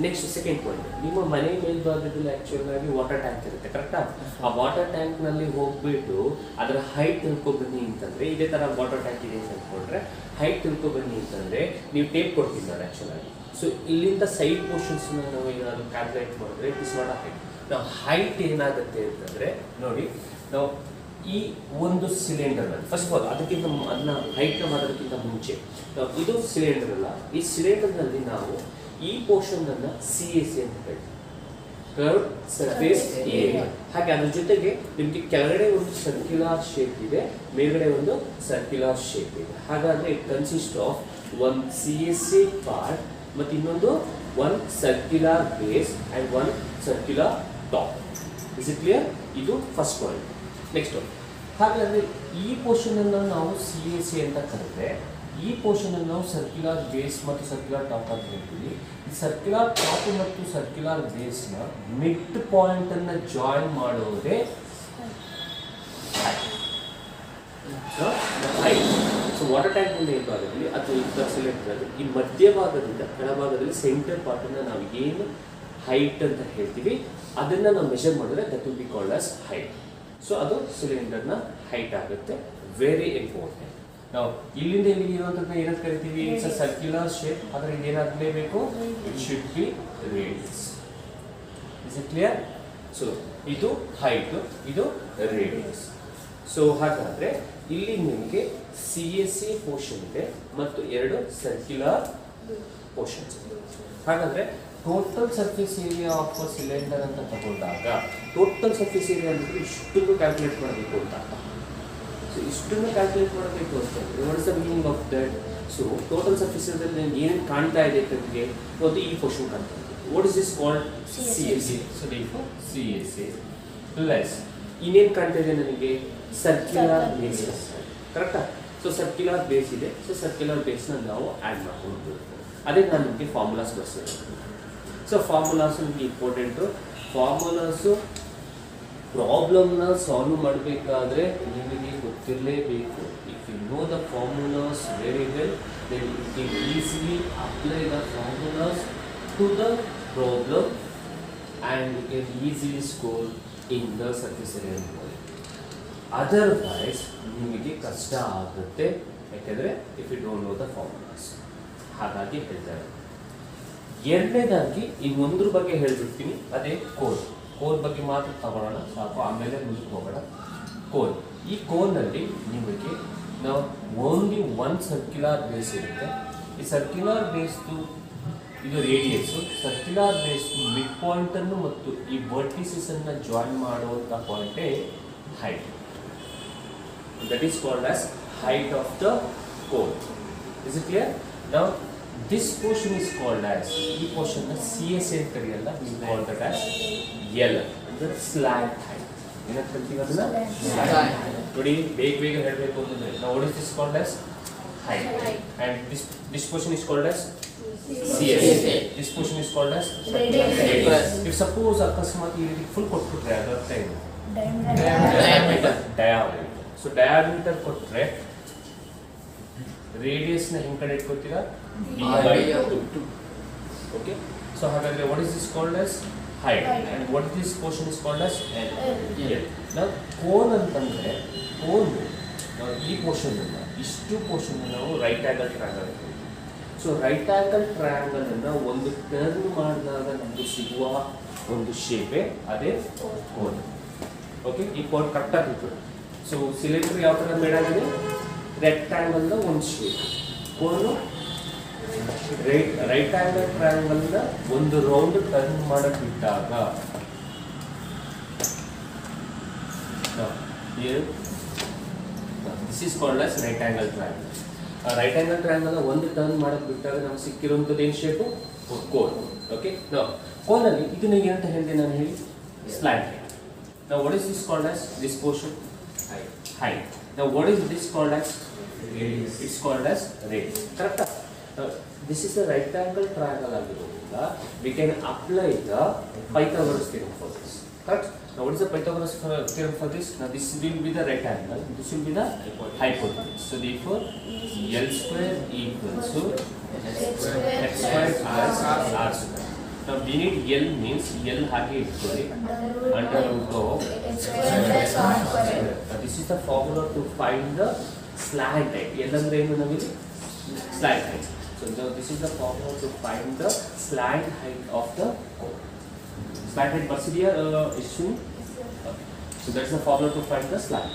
Next second point, ನಿಮ್ಮ ಮನೆ ಮೇಲ್ಭಾಗದಲ್ಲಿ ಆಕ್ಚುಲ್ ಆಗಿ ವಾಟರ್ ಟ್ಯಾಂಕ್ ಇರುತ್ತೆ, ಕರೆಕ್ಟಾ? ಆ ವಾಟರ್ ಟ್ಯಾಂಕ್ ನಲ್ಲಿ ಹೋಗ್ಬಿಟ್ಟು ಅದರ ಹೈಟ್ ತಿಳ್ಕೊ ಬನ್ನಿ ಅಂತಂದ್ರೆ, ಇದೇ ತರ ವಾಟರ್ ಟ್ಯಾಂಕ್ ಇದೆ ಅಂತ ಅಂದ್ಕೊಂಡ್ರೆ ಹೈಟ್ ತಿಳ್ಕೊ ಬನ್ನಿ ಅಂತಂದ್ರೆ ನೀವು ಟೇಪ್ ಕೊಡ್ತೀನಿ ನಾನು ಆಕ್ಚುಲ್ ಆಗಿ. ಸೊ ಇಲ್ಲಿಂದ ಸೈಡ್ ಪೋರ್ಷನ್ಸ್ ನಾವು ಏನಾದ್ರು ಕ್ಯಾಲ್ಕುಲೇಟ್ ಮಾಡಿದ್ರೆ it is not a height. ನಾವು ಹೈಟ್ ಏನಾಗುತ್ತೆ ಅಂತಂದ್ರೆ ನೋಡಿ, ನಾವು ಈ ಒಂದು ಸಿಲಿಂಡರ್ ಫಸ್ಟ್ ಆಫ್ ಆಲ್ ಅದಕ್ಕಿಂತ ಅದನ್ನ ಹೈಟ್ ಮಾಡೋದಕ್ಕಿಂತ ಮುಂಚೆ ಇದು ಸಿಲಿಂಡರ್ ಅಲ್ಲ, ಈ ಸಿಲಿಂಡರ್ ನಲ್ಲಿ ನಾವು ಈ ಪೋರ್ಷನ್ ಅನ್ನ CAC ಅಂತ ಹೇಳ್ತೀವಿ, ಕರ್ವ್ ಸರ್ಫೇಸ್ ಏರಿಯಾ. ಹಾಗೆ ಅದ್ರ ಜೊತೆಗೆ ನಿಮಗೆ ಕೆಳಗಡೆ ಒಂದು ಸರ್ಕ್ಯುಲರ್ ಶೇಪ್ ಇದೆ, ಮೇಲ್ಗಡೆ ಒಂದು ಸರ್ಕ್ಯುಲರ್ ಶೇಪ್ ಇದೆ. ಹಾಗಾದ್ರೆ it consist of one CAC part ಮತ್ತು ಇನ್ನೊಂದು one circular base and one circular top. Is it clear? ಇದು ಫಸ್ಟ್ ಪಾಯಿಂಟ್. ನೆಕ್ಸ್ಟ್, ಹಾಗಾದ್ರೆ ಈ ಪೋರ್ಷನ್ ಅನ್ನು ನಾವು CAC ಅಂತ ಕರೆದ್ರೆ, ಈ ಪೋರ್ಷನ್ ಅನ್ನು ನಾವು ಸರ್ಕ್ಯುಲರ್ ಬೇಸ್ ಮತ್ತು ಸರ್ಕ್ಯುಲರ್ ಟಾಪ್ ಅಂತ ಹೇಳ್ತೀವಿ. ಈ ಸರ್ಕ್ಯುಲರ್ ಟಾಪ್ ಮತ್ತು ಸರ್ಕ್ಯುಲರ್ ಬೇಸ್ ನ ಮಿಡ್ ಪಾಯಿಂಟ್ ಅನ್ನ ಜಾಯಿನ್ ಮಾಡೋದೇ ಹೈಟ್. ಸೊ ವಾಟರ್ ಟ್ಯಾಂಕ್ ಮೇಲ್ಭಾಗದಲ್ಲಿ ಅಥವಾ ಈ ಸಿಲಿಂಡರ್ ಈ ಮಧ್ಯಭಾಗದಿಂದ ಕೆಳಭಾಗದಲ್ಲಿ ಸೆಂಟರ್ ಪಾರ್ಟ್ ಅನ್ನ ನಾವು ಏನು ಹೈಟ್ ಅಂತ ಹೇಳ್ತೀವಿ ಅದನ್ನ ನಾವು ಮೆಷರ್ ಮಾಡಿದ್ರೆ that will be called as height. So ಅದು ಸಿಲಿಂಡರ್ನ ಹೈಟ್ ಆಗುತ್ತೆ. Very important. ನಾವು ಇಲ್ಲಿಂದ ಇಲ್ಲಿಗೆ ಇರುವಂಥದ್ದು ಏನಂತ ಕರಿತೀವಿ? It's a circular shape. ಆದರೆ ಇದೇನಾಗಲೇಬೇಕು? It should be radius. Is it clear? So ಇದು ಹೈಟ್, ಇದು ರೇಡಿಯಸ್. ಸೊ ಹಾಗಾದ್ರೆ ಇಲ್ಲಿ ನಿಮಗೆ CAC ಪೋರ್ಷನ್ ಇದೆ ಮತ್ತು ಎರಡು ಸರ್ಕ್ಯುಲರ್ ಪೋರ್ಷನ್ಸ್ ಇದೆ. ಹಾಗಾದ್ರೆ total surface area of cylinder ಅಂತ ತಗೊಂಡಾಗ ಟೋಟಲ್ ಸರ್ಫೇಸ್ ಏರಿಯಾ ಅಂದರೆ ಇಷ್ಟನ್ನು ಕ್ಯಾಲ್ಕುಲೇಟ್ ಮಾಡಬೇಕು ಅಂತ. ಸೊ ಇಷ್ಟನ್ನು ಕ್ಯಾಲ್ಕುಲೇಟ್ ಮಾಡಬೇಕು ಅಂತಂದರೆ what is the meaning of that? So total surface ಏರಿಯಾದಲ್ಲಿ ಏನೇನು ಕಾಣ್ತಾ ಇದೆ ನಮಗೆ? ಮತ್ತು ಈ ಪೋರ್ಷನ್ ಕಾಣ್ತಾ ಇದೆ. What is this called? CAC. So therefore CAC plus ಇನ್ನೇನು ಕಾಣ್ತಾ ಇದೆ ನನಗೆ? Circular base. ಕರೆಕ್ಟಾ? ಸೊ ಸರ್ಕ್ಯುಲರ್ ಬೇಸ್ ಇದೆ. ಸೊ ಸರ್ಕ್ಯುಲರ್ ಬೇಸ್ನ ನಾವು ಆ್ಯಡ್ ಮಾಡ್ಕೊಂಡು ಅದೇ ನಾನು ನಿಮಗೆ ಫಾರ್ಮುಲಾಸ್ ಬರ್ಸಿರೋದು. ಸೊ ಫಾರ್ಮುಲಾಸ್ ನಿಮಗೆ ಇಂಪಾರ್ಟೆಂಟು. ಫಾರ್ಮುಲಾಸು ಪ್ರಾಬ್ಲಮ್ನ ಸಾಲ್ವ್ ಮಾಡಬೇಕಾದ್ರೆ ನಿಮಗೆ ಗೊತ್ತಿರಲೇಬೇಕು. If you know the formulas very well, then you can easily apply the formulas to the problem and you can easily score in the surface area. Otherwise ನಿಮಗೆ ಕಷ್ಟ ಆಗುತ್ತೆ, ಯಾಕೆಂದರೆ if you don't know the formulas. ಹಾಗಾಗಿ ಹೇಳ್ತಾರೆ. ಎರಡನೇದಾಗಿ ಇನ್ನೊಂದ್ರ ಬಗ್ಗೆ ಹೇಳ್ಬಿಡ್ತೀನಿ, ಅದೇ ಕೋರ್. ಕೋರ್ ಬಗ್ಗೆ ಮಾತ್ರ ತಗೊಳ್ಳೋಣ ಸಾಕು, ಆಮೇಲೆ ಮುಂದಕ್ಕೆ ಹೋಗೋಣ. ಕೋರ್, ಈ ಕೋರ್ನಲ್ಲಿ ನಿಮಗೆ ನಾವು ಓನ್ಲಿ ಒನ್ ಸರ್ಕ್ಯುಲರ್ ಬೇಸ್ ಇರುತ್ತೆ. ಈ ಸರ್ಕ್ಯುಲರ್ ಬೇಸ್ದು ಇದು ರೇಡಿಯಸ್ಸು. ಸರ್ಕ್ಯುಲರ್ ಬೇಸ್ದು ಮಿಡ್ ಪಾಯಿಂಟನ್ನು ಮತ್ತು ಈ ವರ್ಟಿಸಸನ್ನು ಜಾಯಿನ್ ಮಾಡುವಂಥ ಪಾಯಿಂಟೇ height. That is called as height of the core. Is it clear? Now this portion is called as, ಈ portion ನ CAC ಅಂತ ಕರೆಯಲ್ಲ, we call that as L, ಅಂದ್ರೆ slant height. ಏನಂತ ಕರಿತೀವಿ ಅದನ್ನ? Slant height. ನೋಡಿ ಬೇಗ ಹೇಳಬೇಕು ಅಂತಂದ್ರೆ now what is this called as? Height. And this portion is called as CAC. This portion is called as radius. If suppose ಅಕಸ್ಮಾತ್ ಈ ರೀತಿ ಫುಲ್ ಕೊಟ್ಬಿಟ್ರೆ ಅದರ ಅರ್ಥ ಏನು? Diameter. ಸೊ ಡಯಾಮೀಟರ್ ಕೊಟ್ಟರೆ ರೇಡಿಯಸ್ನ ಹೆಂಗೆ ಕಡೆ ಇಟ್ಕೊತೀರಾ? D/2. ಓಕೆ. ಸೊ ಹಾಗಾದರೆ what is this called as? Height. And what this portion is called as? L. ನಾವು ಕೋನ್ ಅಂತಂದರೆ ಕೋನ್ ನಾವು ಈ ಪೋರ್ಷನನ್ನು ಇಷ್ಟು ಪೋರ್ಷನ್ ನಾವು right angle triangle. So right angle ಟ್ರಯಾಂಗಲನ್ನು ಒಂದು ಟರ್ನ್ ಮಾಡಿದಾಗ ನಮಗೆ ಸಿಗುವ ಒಂದು ಶೇಪೇ ಅದೇ ಕೋನ್. ಓಕೆ. ಈ ಕೋನ್ ಕರೆಕ್ಟಾಗಿ ಇರ್ತದೆ. ಸೊ ಸಿಲಿಂಡರ್ ಯಾವ ಥರ ಮೇಡ್ ಆಗಿದೆ? ರೆಕ್ಟ್ಯಾಂಗಲ್ನ ಒಂದು ಶೇಪ್. ಕೋನು ರೈಟ್ ಆ್ಯಂಗಲ್ ಟ್ರಯಾಂಗಲ್ನ ಒಂದು ರೌಂಡ್ ಟರ್ನ್ ಮಾಡಕ್ಕೆ ಬಿಟ್ಟಾಗ this is called as right angle triangle. Right angle ಟ್ರಯಾಂಗಲ್ನ ಒಂದು ಟರ್ನ್ ಮಾಡಕ್ಕೆ ಬಿಟ್ಟಾಗ ನಮ್ಗೆ ಸಿಕ್ಕಿರುವಂಥದ್ದು ಏನು ಶೇಪು? ಕೋನ್. ಓಕೆ. ಕೋನಲ್ಲಿ ಇದನ್ನ ಏನಂತ ಹೇಳಿದೆ ನಾನು ಹೇಳಿ? Slant height. Now what is this called as? This portion? Height. Now what is this called as? Radius. It's called as radius. Correct? Now this is a right angle triangle ಆಗಿರೋದ್ರಿಂದ we can apply the Pythagoras theorem for this. Correct? Now what is the Pythagoras theorem for this? Now this will be the right angle, this will be the hypotenuse. So therefore L square equals to x square plus r square. Now we need L means L ಹಾಗೆ ಇಟ್ಕೊಳ್ಳಿ under root of this is the formula to find the slant height. L ಅಂದ್ರೆ ಏನು ನಮಗೆ slant height. So now this is the formula to find the slant height of the cone. Slant height ಬರ್ಸಿದೆಯಾ ಇಷ್ಟು? So that's the formula to find the slant.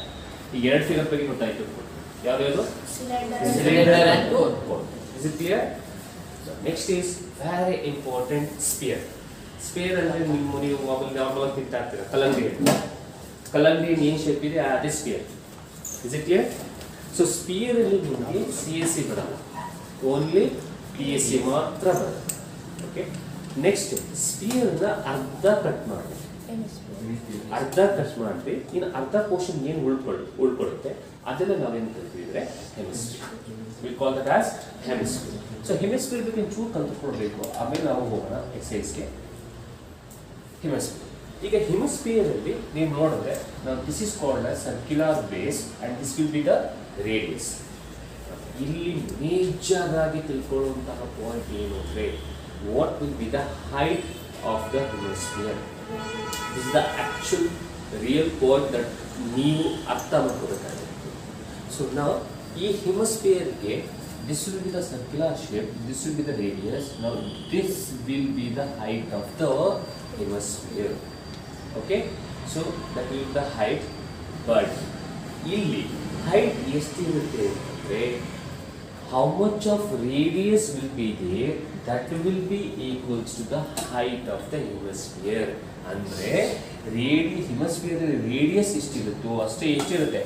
ಈಗ ಎರಡು figure ಬಗ್ಗೆ ಗೊತ್ತಾಯ್ತು. ಯಾವುದು ಯಾವುದು? Cylinder and cone. Is it clear? So next is very important sphere. Sphere ಅಂದ್ರೆ ನೀವು normal ಆಗಿ ತಿಂತಾ ಇರ್ತೀರಾ ಕಲ್ಲಂಗಡಿ ಏನು ಶೇಪ್ ಇದೆ ಅದೇ sphere. Is it clear? So sphere ಅಲ್ಲಿ ನಿಮಗೆ CSC ಬರಲ್ಲ, ಓನ್ಲಿ PSC ಮಾತ್ರ ಬರುತ್ತೆ. ಓಕೆ, ನೆಕ್ಸ್ಟ್ ಸ್ಪಿಯರ್ ನ ಅರ್ಧ ಕಟ್ ಮಾಡಿ, ಇನ್ನು ಅರ್ಧ ಪೋರ್ಷನ್ ಏನು ಉಳ್ಕೊಳ್ಳುತ್ತೆ ಅದೆಲ್ಲ ನಾವೇನು ಕರಿತೀವಿ ಅಂದ್ರೆ hemisphere. We call that as hemisphere. So hemisphere ಬಗ್ಗೆ ಚೂರು ಕಲ್ತ್ಕೊಳ್ಬೇಕು, ಆಮೇಲೆ ನಾವು ಹೋಗೋಣ ಎಕ್ಸೈಸ್ಗೆ. ಹೆಮಿಸ್ಫಿಯರ್, ಈಗ ಹೆಮಿಸ್ಫಿಯರ್ ಅಲ್ಲಿ ನೀವು ನೋಡಿದ್ರೆ ನಾವು this is called as circular base and this will be the radius. ಇಲ್ಲಿ ಮೇಜರ್ ಆಗಿ ತಿಳ್ಕೊಳ್ಳುವಂತಹ ಪಾಯಿಂಟ್ ಏನು ಅಂದ್ರೆ what will be the height of the hemisphere. This is the actual real point that ನೀವು ಅರ್ಥ ಮಾಡ್ಕೋಬೇಕಾಗುತ್ತೆ. ಸೊ ನಾವು ಈ ಹೆಮಿಸ್ಫಿಯರ್ಗೆ this will be the circular shape, this will be the radius, now this will be the height of the hemisphere. Okay, so that will be the height, but ಇಲ್ಲಿ height ಎಷ್ಟಿರುತ್ತೆ ಅಂದರೆ how much of radius will be there, that will be equals to the height of the hemisphere. ಅಂದರೆ hemisphere radius ಎಷ್ಟಿರುತ್ತೋ ಅಷ್ಟೇ ಎಷ್ಟಿರುತ್ತೆ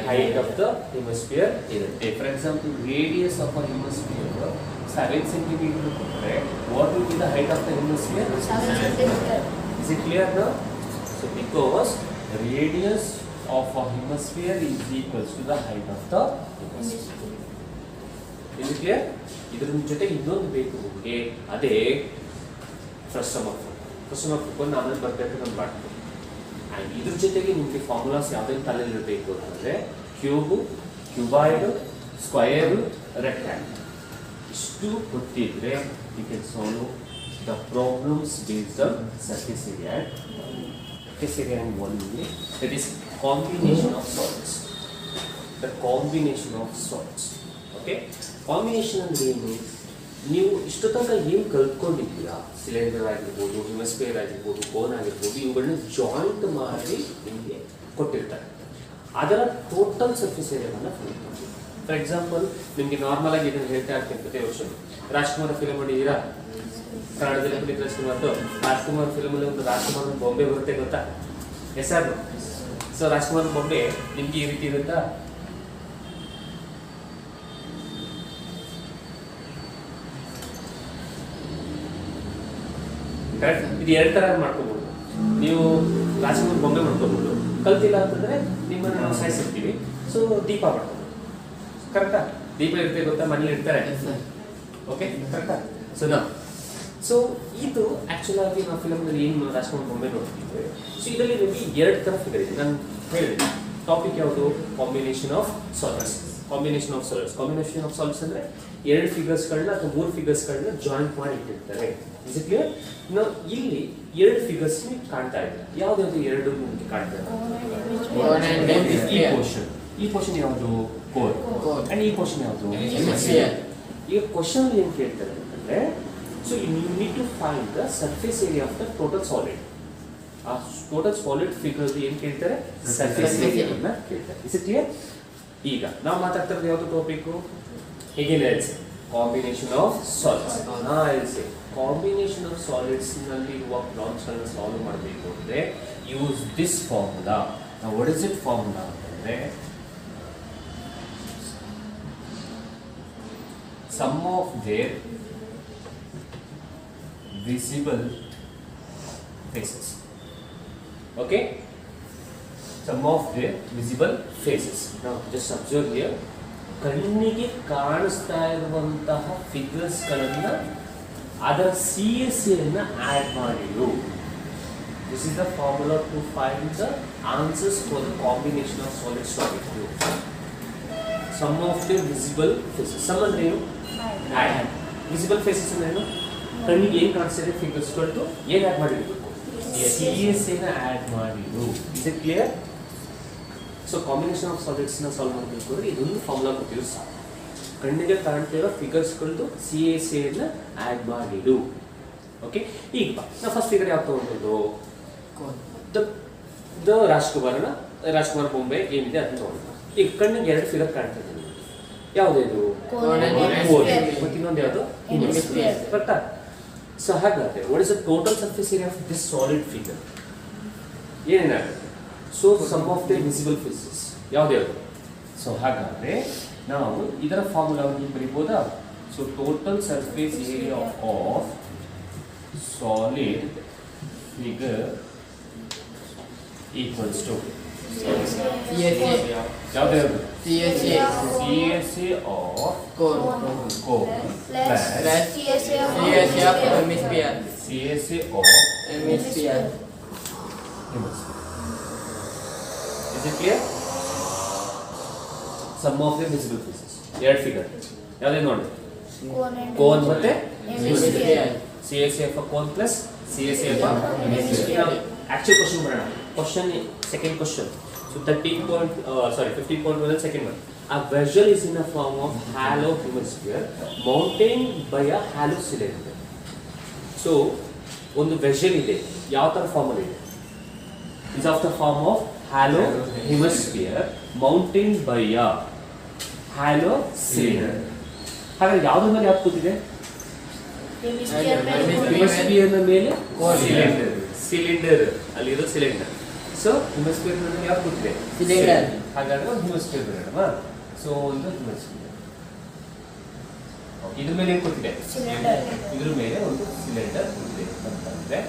height of the hemisphere irutte. For example, radius of a hemisphere 7 cm ಕೊಟ್ಟರೆ what will be the height of the hemisphere? 7 cm. Is it clear now? So because radius of a hemisphere is equals to the height of the hemisphere. Is it clear? ಇದರ ಜೊತೆಗೆ ಇನ್ನೊಂದು ಬೇಕು ನಿಮಗೆ, ಅದೇ frustum of ನಾನು ಬರಬೇಕು ನಾನು ಮಾಡ್ತೀನಿ. ಆ್ಯಂಡ್ ಇದ್ರ ಜೊತೆಗೆ ನಿಮಗೆ ಫಾರ್ಮುಲಾಸ್ ಯಾವುದೇನು ತಲೆಯಲ್ಲಿರಬೇಕು ಅಂತಂದರೆ ಕ್ಯೂಬು, ಕ್ಯೂಬಾಯ್ಡು, ಸ್ಕ್ವಯರು, ರೆಕ್ಟ್ಯಾಂಗಲ್. ಇಷ್ಟು ಗೊತ್ತಿದ್ರೆ you can solve the problems based on surface area and volume. That is combination of solids. The combination of solids. Okay, combination ಅಂದರೆ ಏನು? ನೀವು ಇಷ್ಟು ತನಕ ಏನು ಕಲ್ತ್ಕೊಂಡಿದ್ದೀರಾ, ಸಿಲಿಂಡರ್ ಆಗಿರ್ಬೋದು, ಹೆಮಿಸ್ಫಿಯರ್ ಆಗಿರ್ಬೋದು, ಕೋನ್ ಆಗಿರ್ಬೋದು, ಇವುಗಳನ್ನ ಜಾಯಿಂಟ್ ಮಾಡಿ ನಿಮಗೆ ಕೊಟ್ಟಿರ್ತಾರೆ. ಅದರ ಟೋಟಲ್ ಸರ್ಫೇಸ್ ಏರಿಯಾವನ್ನು ಕಲ್ತ್ಕೊಂಡು. ಫಾರ್ ಎಕ್ಸಾಂಪಲ್ ನಿಮಗೆ ನಾರ್ಮಲ್ ಆಗಿ ಇದನ್ನು ಹೇಳ್ತಾ ಇರ್ತೀನಿ ಪ್ರತಿ ವರ್ಷ. ರಾಜ್ಕುಮಾರ್ ಫಿಲಮ್ ನೋಡಿದ್ದೀರಾ? ಕನ್ನಡದಲ್ಲಿ ಪುನೀತ್ ರಾಜ್ಕುಮಾರ್ ಫಿಲಮಲ್ಲಿ ಒಂದು ರಾಜ್ಕುಮಾರ್ ಬೊಂಬೆ ಬರುತ್ತೆ ಗೊತ್ತಾ? ಹೆಸರು. ಸೊ ರಾಜ್ಕುಮಾರ್ ಬೊಂಬೆ ನಿಮಗೆ ಈ ರೀತಿ ಇರುತ್ತಾ? ಕರೆಕ್ಟ್. ಇದು ಎರಡು ಥರ ಮಾಡ್ಕೋಬೋದು. ನೀವು ರಾಜ್ಕುಮಾರ್ ಬೊಂಬೆ ಮಾಡ್ಕೋಬೋದು, ಕಲ್ತಿಲ್ಲ ಅಂತಂದರೆ ನಿಮ್ಮನ್ನು ನಾವು ಸಾಯಿಸಿರ್ತೀವಿ. ಸೊ ದೀಪ ಮಾಡ್ಕೋಬೋದು. ಕರೆಕ್ಟಾ? ದೀಪ ಇರುತ್ತೆ ಗೊತ್ತಾ, ಮನೇಲಿ ಇರ್ತಾರೆ. ಓಕೆ, ಕರೆಕ್ಟಾ? ಸೊ ಇದು ಆ್ಯಕ್ಚುಲ್ ಆಗಿ ನಾವು ಫಿಲಮ್ನಲ್ಲಿ ಏನು ರಾಜ್ಕುಮಾರ್ ಬೊಂಬೆ ನೋಡ್ತಿದ್ವಿ. ಸೊ ಇದರಲ್ಲಿ ನಿಮಗೆ ಎರಡು ಥರ ಫಿಗರ್ ಇದೆ. ನಾನು ಹೇಳಿದೆ ಟಾಪಿಕ್ ಯಾವುದು? Combination of solids. Combination of solids ಅಂದರೆ ಎರಡು ಫಿಗರ್ಸ್ಗಳನ್ನ ಅಥವಾ ಮೂರು ಫಿಗರ್ಸ್ಗಳನ್ನ ಜಾಯಿಂಟ್ ಮಾಡಿ ಇಟ್ಟಿರ್ತಾರೆ. Is it clear? ನಾವು ಇಲ್ಲಿ ಎರಡು ಫಿಗರ್ಸ್ ಕಾಣ್ತಾ ಇದ್ದಾರೆ. ಯಾವ್ದಾದ್ರು ಎರಡು ನಿಮಗೆ ಕಾಣ್ತಾ ಇದೆ? ಈ ಪೋರ್ಷನ್ ಯಾವುದು? ಕೋರ್. ಅಂಡ್ ಈ ಪೋರ್ಷನ್ ಯಾವುದು? ಈಗ ಕ್ವಶನ್ ಏನು ಕೇಳ್ತಾರೆ ಅಂತಂದ್ರೆ, so you need to find the surface area of the total solid. ಆ ಟೋಟಲ್ ಸಾಲಿಡ್ ಫಿಗರ್ ಏನು ಕೇಳ್ತಾರೆ? ಸರ್ಫೇಸ್ ಏರಿಯಾವನ್ನ ಕೇಳ್ತಾರೆ. Is it clear? ಈಗ ನಾವು ಮಾತಾಡ್ತಾ ಇರೋದು ಯಾವುದು ಟಾಪಿಕ್? ಹೇಗೇನು ಹೇಳ್ಸಿ? Combination of solids. ಹೇಳ್ಸಿ ಕಾಂಬಿನೇಷನ್ ಆಫ್ ಸಾಲಿಡ್ಸ್ ನಲ್ಲಿ ಇರುವ ಪ್ರಾಬ್ಲಮ್ಸ್ಗಳನ್ನ ಸಾಲ್ವ್ ಮಾಡಬೇಕು ಅಂದರೆ ಯೂಸ್ ದಿಸ್ ಫಾರ್ಮುಲಾ. ನಾವು ವಾಟ್ ಇಸ್ ಇಟ್ ಫಾರ್ಮುಲಾ ಅಂತಂದರೆ sum of their visible faces. Okay, some of their visible faces. Now just observe here, ಕಣ್ಣಿಗೆ ಕಾಣಿಸ್ತಾ ಇರುವಂತಹ ಫಿಗರ್ಸ್ ಗಳನ್ನ ಅದರ CSC ಅನ್ನು ಆಡ್ ಮಾಡಿರು. This is the formula to find the answers for the combination of solids topic. Some of the visible faces. Some ಅಂದ್ರೆ ಏನು? Visible faces ಅಂದ್ರೆ ಏನು? ಕಣ್ಣಿಗೆ ಏನು ಕಾಣಿಸ್ತಿದೆ ಫಿಗರ್ಸ್ಗಳು ಏನು ಆ್ಯಡ್ ಮಾಡಿರಬೇಕು ಸಿ ಎಸ್ ಎನ ಆ್ಯಡ್ ಮಾಡಿರು. Is it clear? So combination of ಸಾಲಿಡ್ಸ್ನ ಸಾಲ್ವ್ ಮಾಡಬೇಕು ಅಂದರೆ ಇದೊಂದು ಫಾರ್ಮುಲಾ ಕೊಟ್ಟಿದ್ರು ಸಾಕು. ಕಣ್ಣಿಗೆ ಕಾಣ್ತಿರೋ ಫಿಗರ್ಸ್ಗಳದ್ದು ಸಿ ಎಸ್ ಎನ ಆ್ಯಡ್ ಮಾಡಿಡು. ಓಕೆ, ಈಗ ನಾವು ಫಸ್ಟ್ ಫಿಗರ್ ಯಾವ್ದು ತೊಗೊಂಡು ದ ರಾಜ್ಕುಮಾರ್ ಬೊಂಬೆ ಏನಿದೆ ಅದನ್ನ ತೊಗೊಂಡು. ಈಗ ಕಣ್ಣಿಗೆ ಎರಡು ಫಿಗರ್ ಕಾಣ್ತದೆ. ಯಾವುದೇದು? ಮತ್ತು ಇನ್ನೊಂದು ಯಾವುದು? ಕರೆಕ್ಟಾ? ಸೊ ಹಾಗಾದ್ರೆ what is the total surface area of this solid figure? ಏನೇನಾಗುತ್ತೆ? So sum of the visible faces ಯಾವ್ದು? ಸೊ ಹಾಗಾದ್ರೆ ನಾವು ಇದರ ಫಾರ್ಮುಲಾವನ್ನು ಬರೀಬೋದಾ? So total surface area of solid figure equals to ಯಾವ್ದು? CSA of cone plus CSA of hemisphere. CSA of hemisphere. Is it clear? Sum of the visible faces. ಎರಡು figure ಯಾವ್ದು ನೋಡಿ? ಕೋನ್ ಮತ್ತೆ hemisphere. CSA of cone plus CSA of hemisphere. Actual question ಬರೋಣ. Second question. So 15.1 second one. A vessel is in a form of hollow hemisphere mountained by a hollow cylinder. So ಒಂದು vessel ಇದೆ, ಯಾವ ತರ form ಅಲ್ಲಿ ಇದೆ? Is of the form of hollow hemisphere mountained by a hollow cylinder. ಹಾಗಾದ್ರೆ ಯಾವ್ದ್ರ ಮೇಲೆ ಯಾವ್ದು ಕೂತಿದೆ? ಹೆಮಿಸ್ಫಿಯರ್ ಮೇಲೆ ಸಿಲಿಂಡರ್ ಅಲ್ಲಿರೋ ಸಿಲಿಂಡರ್. ಸೊ ಹೆಮಿಸ್ಫಿಯರ್ ಮೇಲೆ ಯಾವ್ದು ಕೂತಿದೆ? ಸಿಲಿಂಡರ್. ಹಾಗಾದ್ರೆ ಒಂದು ಹೆಮಿಸ್ಫಿಯರ್ ಬರೋಣ. ಸೊ ಒಂದು ಹೆಮಿಸ್ಫಿಯರ್ ಇದ್ರ ಮೇಲೆ ಏನು ಕೂತಿದೆ? ಇದ್ರ ಮೇಲೆ ಒಂದು ಸಿಲಿಂಡರ್ ಕೂತಿದೆ ಅಂತಂದ್ರೆ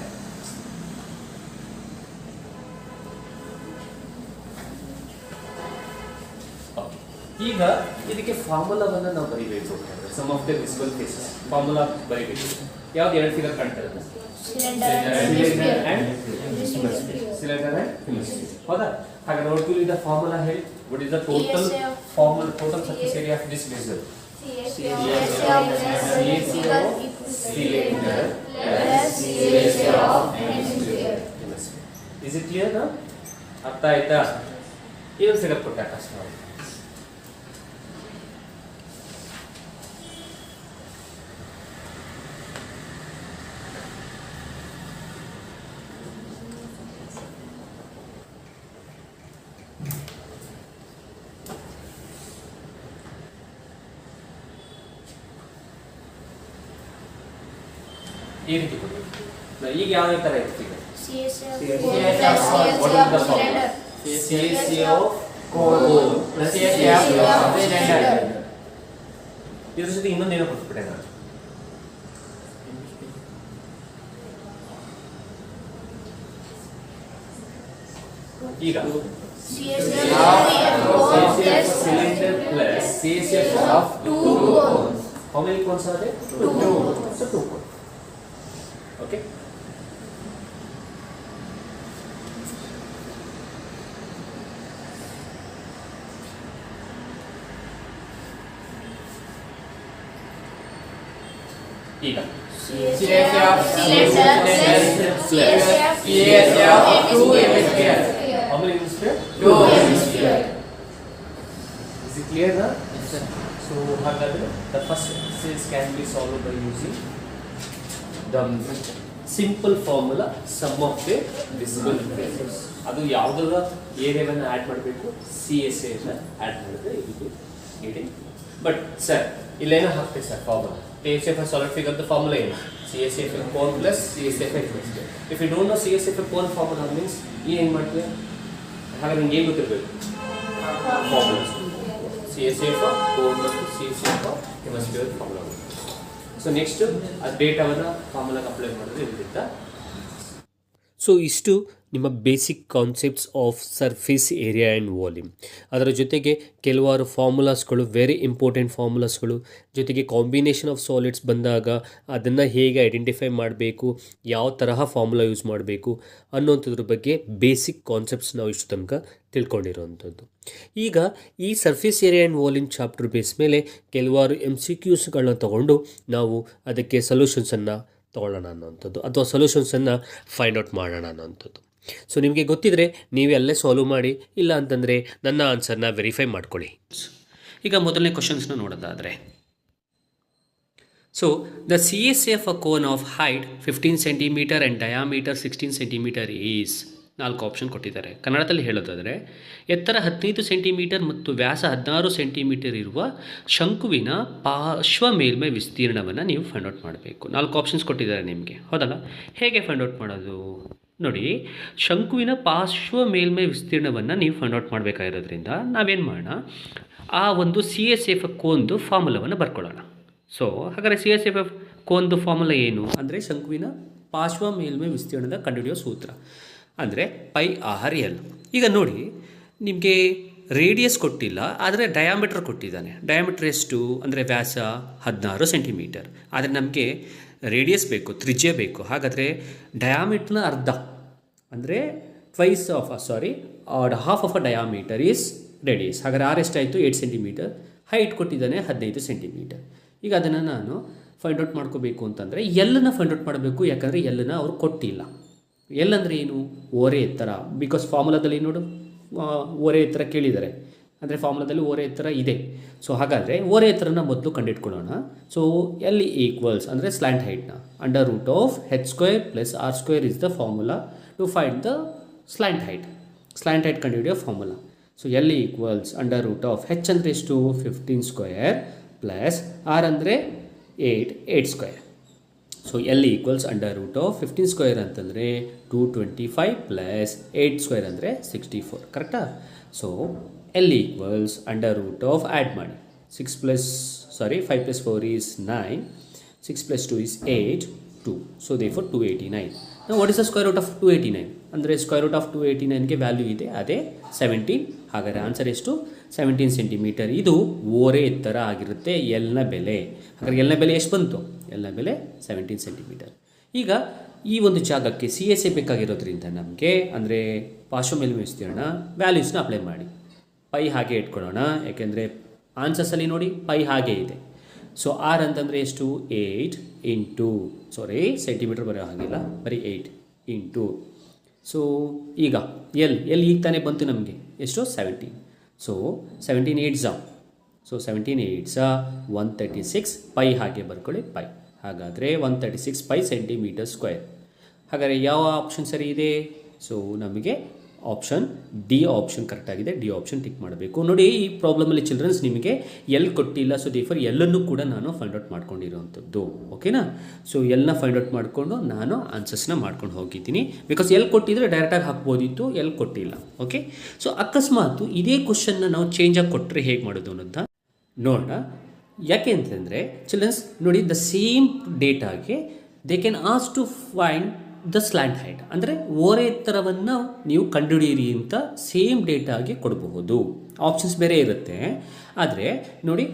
ಈಗ ಇದಕ್ಕೆ ಫಾರ್ಮುಲಾವನ್ನು ನಾವು ಬರೀಬೇಕು. Sum of the visible faces formula ಬರೀಬೇಕು. ಯಾವ್ದು ಎರಡು ಫಿಗರ್ ಕಾಣ್ತಾ ಇರೋದು? Cylinder and hemisphere. ಹೌದಾ? ಹಾಗೆ ನೋಡ್ತೀವಿ ದ ಫಾರ್ಮುಲಾ ಹೇಳಿ. What is the total formula, total surface area of this vessel? CSA of cylinder plus CSA of hemisphere. Is it clear now? ಅರ್ಥ ಆಯ್ತಾ? ಏನು ಫಿಗರ್ ಕೊಟ್ಟ ಕಷ್ಟ. ಈ ರೀತಿ ಕೊಟ್ಟಿದ್ದೀವಿ. ಈಗ ಯಾವ ತರ ಇರುತ್ತೆ? ಇದ್ರ ಜೊತೆ ಇನ್ನೊಂದೇನೋ ಕೊಟ್ಬಿಟ್ಟೆ ನಾನು. ಈಗ cylinder plus CSA of 2 cones. How many cones are there? 2. So 2 cones. Okay. ಈಗ CSA of cylinder plus CSA of 2 hemisphere. How many hemisphere? 2 hemisphere. Is it clear now? Yes sir. So ಹಾಗಾದ್ರೆ the first exercise can be solved by using the simple formula sum of the visible faces. ಅದು ಯಾವುದರ ಏರಿಯಾವನ್ನು add ಮಾಡಬೇಕು? CSA ಅನ್ನು add ಮಾಡಿದ್ರೆ ಇದು. But sir ಇಲ್ಲೇನೋ ಹಾಕ್ತೀವಿ sir formula. CSA for solid figure the formula ಏನು? CSA for cone plus CSA for hemisphere. If you don't know CSA for cone formula means ಏನು ಮಾಡ್ತೀವಿ? ಹಾಗಾದ್ರೆ ನಿಮ್ಗೆ ಏನು ಗೊತ್ತಿರಬೇಕು? ಫಾರ್ಮುಲಾ CSA for cone ಮತ್ತು CSA for hemisphere formula. So next ಆ ಡೇಟಾವನ್ನು ಫಾರ್ಮುಲಾಗೆ ಅಪ್ಲೈ ಮಾಡಿದ್ರೆ ಇದರಿಂದ. ಸೊ ಇಷ್ಟು ನಿಮ್ಮ basic concepts of surface area and volume. ಅದರ ಜೊತೆಗೆ ಕೆಲವಾರು ಫಾರ್ಮುಲಾಸ್ಗಳು, ವೆರಿ ಇಂಪಾರ್ಟೆಂಟ್ ಫಾರ್ಮುಲಾಸ್ಗಳು, ಜೊತೆಗೆ ಕಾಂಬಿನೇಷನ್ ಆಫ್ ಸಾಲಿಡ್ಸ್ ಬಂದಾಗ ಅದನ್ನು ಹೇಗೆ ಐಡೆಂಟಿಫೈ ಮಾಡಬೇಕು, ಯಾವ ತರಹ ಫಾರ್ಮುಲಾ ಯೂಸ್ ಮಾಡಬೇಕು ಅನ್ನೋಂಥದ್ರ ಬಗ್ಗೆ ಬೇಸಿಕ್ ಕಾನ್ಸೆಪ್ಟ್ಸ್ ನಾವು ಇಷ್ಟು ತನಕ ತಿಳ್ಕೊಂಡಿರೋವಂಥದ್ದು. ಈಗ ಈ surface area and volume chapter base ಮೇಲೆ ಕೆಲವಾರು MCQಸ್ಗಳನ್ನ ತಗೊಂಡು ನಾವು ಅದಕ್ಕೆ ಸೊಲ್ಯೂಷನ್ಸನ್ನು ತೊಗೊಳ್ಳೋಣ ಅನ್ನೋವಂಥದ್ದು, ಅಥವಾ ಸೊಲ್ಯೂಷನ್ಸನ್ನು ಫೈಂಡ್ ಔಟ್ ಮಾಡೋಣ ಅನ್ನೋವಂಥದ್ದು. ಸೊ ನಿಮಗೆ ಗೊತ್ತಿದ್ದರೆ ನೀವೇ ಅಲ್ಲೇ ಸಾಲ್ವ್ ಮಾಡಿ, ಇಲ್ಲ ಅಂತಂದರೆ ನನ್ನ ಆನ್ಸರ್ನ ವೆರಿಫೈ ಮಾಡ್ಕೊಳ್ಳಿ. ಈಗ ಮೊದಲನೇ ಕ್ವಶನ್ಸ್ನ ನೋಡೋದಾದರೆ, so the CSA of a cone of height 15 centimetre and diameter 16 centimetre is, 4 option ಕೊಟ್ಟಿದ್ದಾರೆ. ಕನ್ನಡದಲ್ಲಿ ಹೇಳೋದಾದರೆ, ಎತ್ತರ 15 ಸೆಂಟಿಮೀಟರ್ ಮತ್ತು ವ್ಯಾಸ 16 ಸೆಂಟಿಮೀಟರ್ ಇರುವ ಶಂಕುವಿನ ಪಾರ್ಶ್ವ ಮೇಲ್ಮೈ ವಿಸ್ತೀರ್ಣವನ್ನು ನೀವು ಫೈಂಡ್ ಔಟ್ ಮಾಡಬೇಕು. 4 ಆಪ್ಷನ್ಸ್ ಕೊಟ್ಟಿದ್ದಾರೆ ನಿಮಗೆ, ಹೌದಲ್ಲ? ಹೇಗೆ ಫೈಂಡ್ ಔಟ್ ಮಾಡೋದು ನೋಡಿ. ಶಂಕುವಿನ ಪಾರ್ಶ್ವ ಮೇಲ್ಮೈ ವಿಸ್ತೀರ್ಣವನ್ನು ನೀವು ಫೈಂಡ್ ಔಟ್ ಮಾಡಬೇಕಾಗಿರೋದ್ರಿಂದ ನಾವೇನು ಮಾಡೋಣ, ಆ ಒಂದು CSA ಆಫ್ ಕೋನ್ದು ಫಾರ್ಮುಲಾವನ್ನು ಬರ್ಕೊಳ್ಳೋಣ. ಸೊ ಹಾಗಾದರೆ CSA ಆಫ್ ಕೋನ್ದು ಫಾರ್ಮುಲಾ ಏನು ಅಂದರೆ, ಶಂಕುವಿನ ಪಾರ್ಶ್ವ ಮೇಲ್ಮೈ ವಿಸ್ತೀರ್ಣದ ಕಂಡುಹಿಡಿಯೋ ಸೂತ್ರ ಅಂದರೆ πr/l. ಈಗ ನೋಡಿ, ನಿಮಗೆ ರೇಡಿಯಸ್ ಕೊಟ್ಟಿಲ್ಲ, ಆದರೆ ಡಯಾಮೀಟರ್ ಕೊಟ್ಟಿದ್ದಾನೆ. ಡಯಾಮೀಟರ್ ಎಷ್ಟು ಅಂದರೆ ವ್ಯಾಸ 16 ಸೆಂಟಿಮೀಟರ್, ಆದರೆ ನಮಗೆ ರೇಡಿಯಸ್ ಬೇಕು, ತ್ರಿಜ್ಯ ಬೇಕು. ಹಾಗಾದರೆ ಡಯಾಮೀಟರ್ನ ಅರ್ಧ ಅಂದರೆ half of a diameter is radius. ಹಾಗಾದರೆ ಆರ್ ಎಷ್ಟಾಯಿತು? 8 ಸೆಂಟಿಮೀಟರ್. ಹೈಟ್ ಕೊಟ್ಟಿದ್ದಾನೆ 15 ಸೆಂಟಿಮೀಟರ್. ಈಗ ಅದನ್ನು ನಾನು ಫೈಂಡ್ ಔಟ್ ಮಾಡ್ಕೋಬೇಕು ಅಂತಂದರೆ ಎಲ್ಲನ್ನು ಫೈಂಡ್ ಔಟ್ ಮಾಡಬೇಕು, ಯಾಕಂದರೆ ಎಲ್ಲನ್ನು ಅವರು ಕೊಟ್ಟಿಲ್ಲ. ಎಲ್ ಅಂದರೆ ಏನು? ಓರೆ ಎತ್ತರ. ಬಿಕಾಸ್ ಫಾರ್ಮುಲಾದಲ್ಲಿ ನೋಡು, ಓರೆ ಎತ್ತರ ಕೇಳಿದ್ದಾರೆ, ಅಂದರೆ ಫಾರ್ಮುಲಾದಲ್ಲಿ ಓರೆ ಎತ್ತರ ಇದೆ. ಸೊ ಹಾಗಾದರೆ ಓರೆ ಎತ್ತರನ ಮೊದಲು ಕಂಡುಹಿಡ್ಕೊಳ್ಳೋಣ. ಸೊ ಎಲ್ ಈಕ್ವಲ್ಸ್ ಅಂದರೆ ಸ್ಲ್ಯಾಂಟ್ ಹೈಟ್ನ √h² + r² is the formula to find the slant height. Slant height ಕಂಡುಹಿಡಿಯೋ formula. So L equals √h ಅಂದರೆ ಎಷ್ಟು? 15² ಪ್ಲಸ್ ಆರ್ ಅಂದರೆ 8² ಸೊ ಎಲ್ ಈಕ್ವಲ್ಸ್ √15² ಅಂತಂದರೆ 225 ಪ್ಲಸ್ 8² ಅಂದರೆ 64. ಕರೆಕ್ಟಾ? ಸೊ ಎಲ್ ಈಕ್ವಲ್ಸ್ ಆ್ಯಡ್ ಮಾಡಿ 5 + 4 ಈಸ್ 9, 6 + 2 ಈಸ್ 8, 2. So therefore 289. ನಾವು what is the square root of 289 ಅಂದರೆ ಸ್ಕ್ವೇರ್ ರೂಟ್ ಆಫ್ 289ಗೆ ವ್ಯಾಲ್ಯೂ ಇದೆ, ಅದೇ 17. ಹಾಗಾದರೆ ಆನ್ಸರ್ ಎಷ್ಟು? 17 ಸೆಂಟಿಮೀಟರ್. ಇದು ಓರೆ ಎತ್ತರ ಆಗಿರುತ್ತೆ ಎಲ್ನ ಬೆಲೆ. ಹಾಗಾದರೆ ಎಲ್ನ ಬೆಲೆ ಎಷ್ಟು ಬಂತು? ಎಲ್ನ ಬೆಲೆ 17 ಸೆಂಟಿಮೀಟರ್. ಈಗ ಈ ಒಂದು ಜಾಗಕ್ಕೆ CSA ಬೇಕಾಗಿರೋದ್ರಿಂದ ನಮಗೆ ಅಂದರೆ ಪಾರ್ಶ್ವ ಮೇಲ್ಮೈ ವಿಸ್ತೀರ್ಣ ವ್ಯಾಲ್ಯೂಸ್ನ ಅಪ್ಲೈ ಮಾಡಿ. ಪೈ ಹಾಗೆ ಇಟ್ಕೊಳ್ಳೋಣ, ಯಾಕೆಂದರೆ ಆನ್ಸರ್ಸಲ್ಲಿ ನೋಡಿ ಪೈ ಹಾಗೆ ಇದೆ. ಸೊ ಆರ್ ಅಂತಂದರೆ ಎಷ್ಟು? 8 ಇಂಟು ಸೆಂಟಿಮೀಟರ್ ಬರೋ ಹಾಗಿಲ್ಲ, ಬರೀ 8 ಇಂಟು. ಸೊ ಈಗ ಎಲ್ ಈಗ ತಾನೇ ಬಂತು ನಮಗೆ ಎಷ್ಟು? 17. So 17 8s. So 17 8s 136. Pi ಹಾಗೆ ಬರ್ಕೊಳ್ಳಿ, ಪೈ. ಹಾಗಾದರೆ 136 ಪೈ ಸೆಂಟಿಮೀಟರ್ ಸ್ಕ್ವೇರ್. ಹಾಗಾದರೆ ಯಾವ ಆಪ್ಷನ್ ಸರಿ ಇದೆ? ಸೊ ನಮಗೆ ಆಪ್ಷನ್ ಡಿ ಆಪ್ಷನ್ ಕರೆಕ್ಟಾಗಿದೆ. ಡಿ ಆಪ್ಷನ್ ಟಿಕ್ ಮಾಡಬೇಕು. ನೋಡಿ, ಈ ಪ್ರಾಬ್ಲಮಲ್ಲಿ ಚಿಲ್ಡ್ರನ್ಸ್ ನಿಮಗೆ ಎಲ್ ಕೊಟ್ಟಿಲ್ಲ. ಸೊ ದೇರ್ಫೋರ್ ಎಲ್ಲನ್ನು ಕೂಡ ನಾನು ಫೈಂಡ್ ಔಟ್ ಮಾಡ್ಕೊಂಡಿರೋವಂಥದ್ದು. ಓಕೆನಾ? ಸೊ ಎಲ್ಲನ್ನ ಫೈಂಡ್ ಔಟ್ ಮಾಡಿಕೊಂಡು ನಾನು ಆನ್ಸರ್ಸ್ನ ಮಾಡ್ಕೊಂಡು ಹೋಗಿದ್ದೀನಿ. ಬಿಕಾಸ್ ಎಲ್ ಕೊಟ್ಟಿದ್ರೆ ಡೈರೆಕ್ಟಾಗಿ ಹಾಕ್ಬೋದಿತ್ತು, ಎಲ್ ಕೊಟ್ಟಿಲ್ಲ. ಓಕೆ? ಸೊ ಅಕಸ್ಮಾತ್ ಇದೇ ಕ್ವಶನ್ನ ನಾವು ಚೇಂಜಾಗಿ ಕೊಟ್ಟರೆ ಹೇಗೆ ಮಾಡೋದು ಅನ್ನೋದು ನೋಡೋಣ. ಯಾಕೆ ಅಂತಂದರೆ ಚಿಲ್ಡ್ರನ್ಸ್ ನೋಡಿ, ದ ಸೇಮ್ ಡೇಟಾಗೆ they can ask to find the slant height ಅಂದರೆ ಓರೆ ಎತ್ತರವನ್ನು ನೀವು ಕಂಡುಹಿಡಿಯಿರಿ ಅಂತ ಸೇಮ್ ಡೇಟಾಗೆ ಕೊಡಬಹುದು. ಆಪ್ಷನ್ಸ್ ಬೇರೆ ಇರುತ್ತೆ. ಆದರೆ ನೋಡಿ,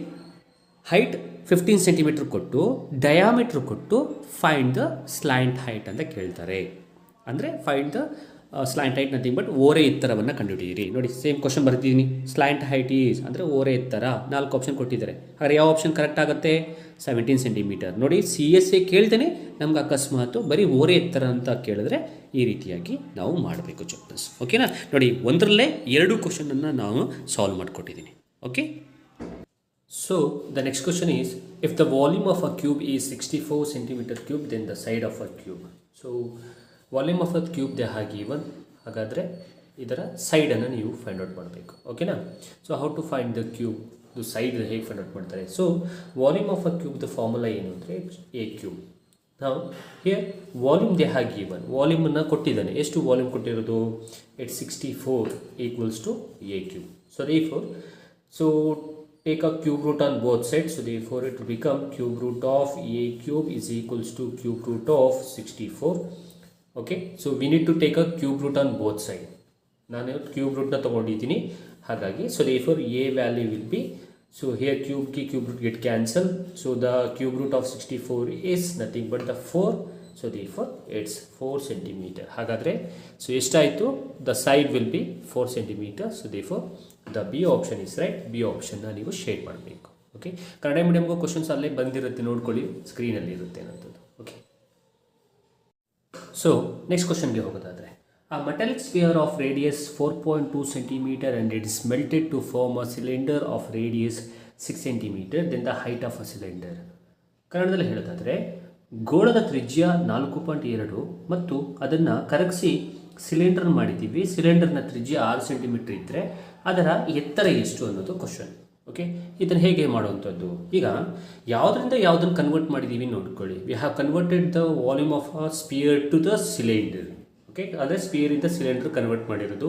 ಹೈಟ್ 15 ಸೆಂಟಿಮೀಟರ್ ಕೊಟ್ಟು ಡಯಾಮೀಟ್ರ್ ಕೊಟ್ಟು ಫೈಂಡ್ ದ ಸ್ಲ್ಯಾಂಟ್ ಹೈಟ್ ಅಂತ ಕೇಳ್ತಾರೆ. ಅಂದರೆ find the slant height nothing but ಓರೆ ಎತ್ತರವನ್ನು ಕಂಡುಹಿಡಿಯಿರಿ. ನೋಡಿ, ಸೇಮ್ ಕ್ವಶನ್ ಬರ್ತಿದ್ದೀನಿ. ಸ್ಲ್ಯಾಂಟ್ ಹೈಟ್ ಈಸ್ ಅಂದರೆ ಓರೆ ಎತ್ತರ. 4 ಆಪ್ಷನ್ ಕೊಟ್ಟಿದ್ದಾರೆ. ಹಾಗಾದ್ರೆ ಯಾವ ಆಪ್ಷನ್ ಕರೆಕ್ಟ್ ಆಗುತ್ತೆ? 17 ಸೆಂಟಿಮೀಟರ್. ನೋಡಿ, CSA ಕೇಳ್ತೇನೆ ನಮ್ಗೆ ಅಕಸ್ಮಾತು ಬರೀ ಓರೆ ಎತ್ತರ ಅಂತ ಕೇಳಿದ್ರೆ ಈ ರೀತಿಯಾಗಿ ನಾವು ಮಾಡಬೇಕು ಚಾಪ್ಟರ್ಸ್. ಓಕೆನಾ? ನೋಡಿ, ಒಂದರಲ್ಲೇ 2 ಕ್ವಶನನ್ನು ನಾವು ಸಾಲ್ವ್ ಮಾಡಿಕೊಟ್ಟಿದ್ದೀನಿ. Okay? So the next question is, if the volume of a cube is 64 centimeter cube, then the side of a cube. So volume of a cube they have ಇವನ್. ಹಾಗಾದರೆ ಇದರ ಸೈಡನ್ನು ನೀವು ಫೈಂಡ್ ಔಟ್ ಮಾಡಬೇಕು. ಓಕೆನಾ? So how to find the cube, ಇದು side ಹೇಗೆ find out ಮಾಡ್ತಾರೆ? So volume of a ಕ್ಯೂಬ್ದು formula ಏನು ಅಂದರೆ ಎ ಕ್ಯೂಬ್. ನಾವು here volume they have given. ವಾಲ್ಯೂಮನ್ನು ಕೊಟ್ಟಿದ್ದಾನೆ. ಎಷ್ಟು ವಾಲ್ಯೂಮ್ ಕೊಟ್ಟಿರೋದು? 64 equals to A cube. So therefore take a cube root on both sides. So therefore it will become cube root of a cube is equals to cube root of 64. Okay, so we need to take a cube root on both sides. ನಾನು cube ರೂಟ್ನ ತೊಗೊಂಡಿದ್ದೀನಿ. ಹಾಗಾಗಿ so therefore a value will be, so here cube root get cancel. So the cube root of 64 is nothing but the 4. So therefore it's 4 centimeter. ಹಾಗಾದರೆ so ಎಷ್ಟಾಯಿತು? The side will be 4 centimeter. So therefore the B option is right. B ಆಪ್ಷನ್ನ ನೀವು shade ಮಾಡಬೇಕು. Okay? Kannada ಮೀಡಿಯಮ್ಗೂ questions ಅಲ್ಲೇ ಬಂದಿರುತ್ತೆ, ನೋಡ್ಕೊಳ್ಳಿ, ಸ್ಕ್ರೀನಲ್ಲಿ ಇರುತ್ತೆ ಅನ್ನೋಂಥದ್ದು. Okay? So next ಕ್ವಶನ್ಗೆ ಹೋಗೋದಾದರೆ a metallic sphere of radius 4.2 centimeter and it is melted to form a cylinder of radius 6 centimeter then the height of a cylinder. ಕನ್ನಡದಲ್ಲಿ ಹೇಳೋದಾದರೆ ಗೋಳದ ತ್ರಿಜ್ಯ 4.2 ಮತ್ತು ಅದನ್ನು ಕರಗಿಸಿ ಸಿಲಿಂಡರ್ ಮಾಡಿದ್ದೀವಿ. ಸಿಲಿಂಡರ್ನ ತ್ರಿಜ್ಯ 6 ಸೆಂಟಿಮೀಟರ್ ಇದ್ದರೆ ಅದರ ಎತ್ತರ ಎಷ್ಟು ಅನ್ನೋದು ಕ್ವಶನ್. ಓಕೆ, ಇದನ್ನು ಹೇಗೆ ಮಾಡುವಂಥದ್ದು? ಈಗ ಯಾವುದರಿಂದ ಯಾವುದನ್ನು ಕನ್ವರ್ಟ್ ಮಾಡಿದ್ದೀವಿ ನೋಡ್ಕೊಳ್ಳಿ. We have converted the volume of a sphere to the cylinder. Okay, ಅದೇ ಸ್ಪಿಯರಿಂದ ಸಿಲಿಂಡರ್ ಕನ್ವರ್ಟ್ ಮಾಡಿರೋದು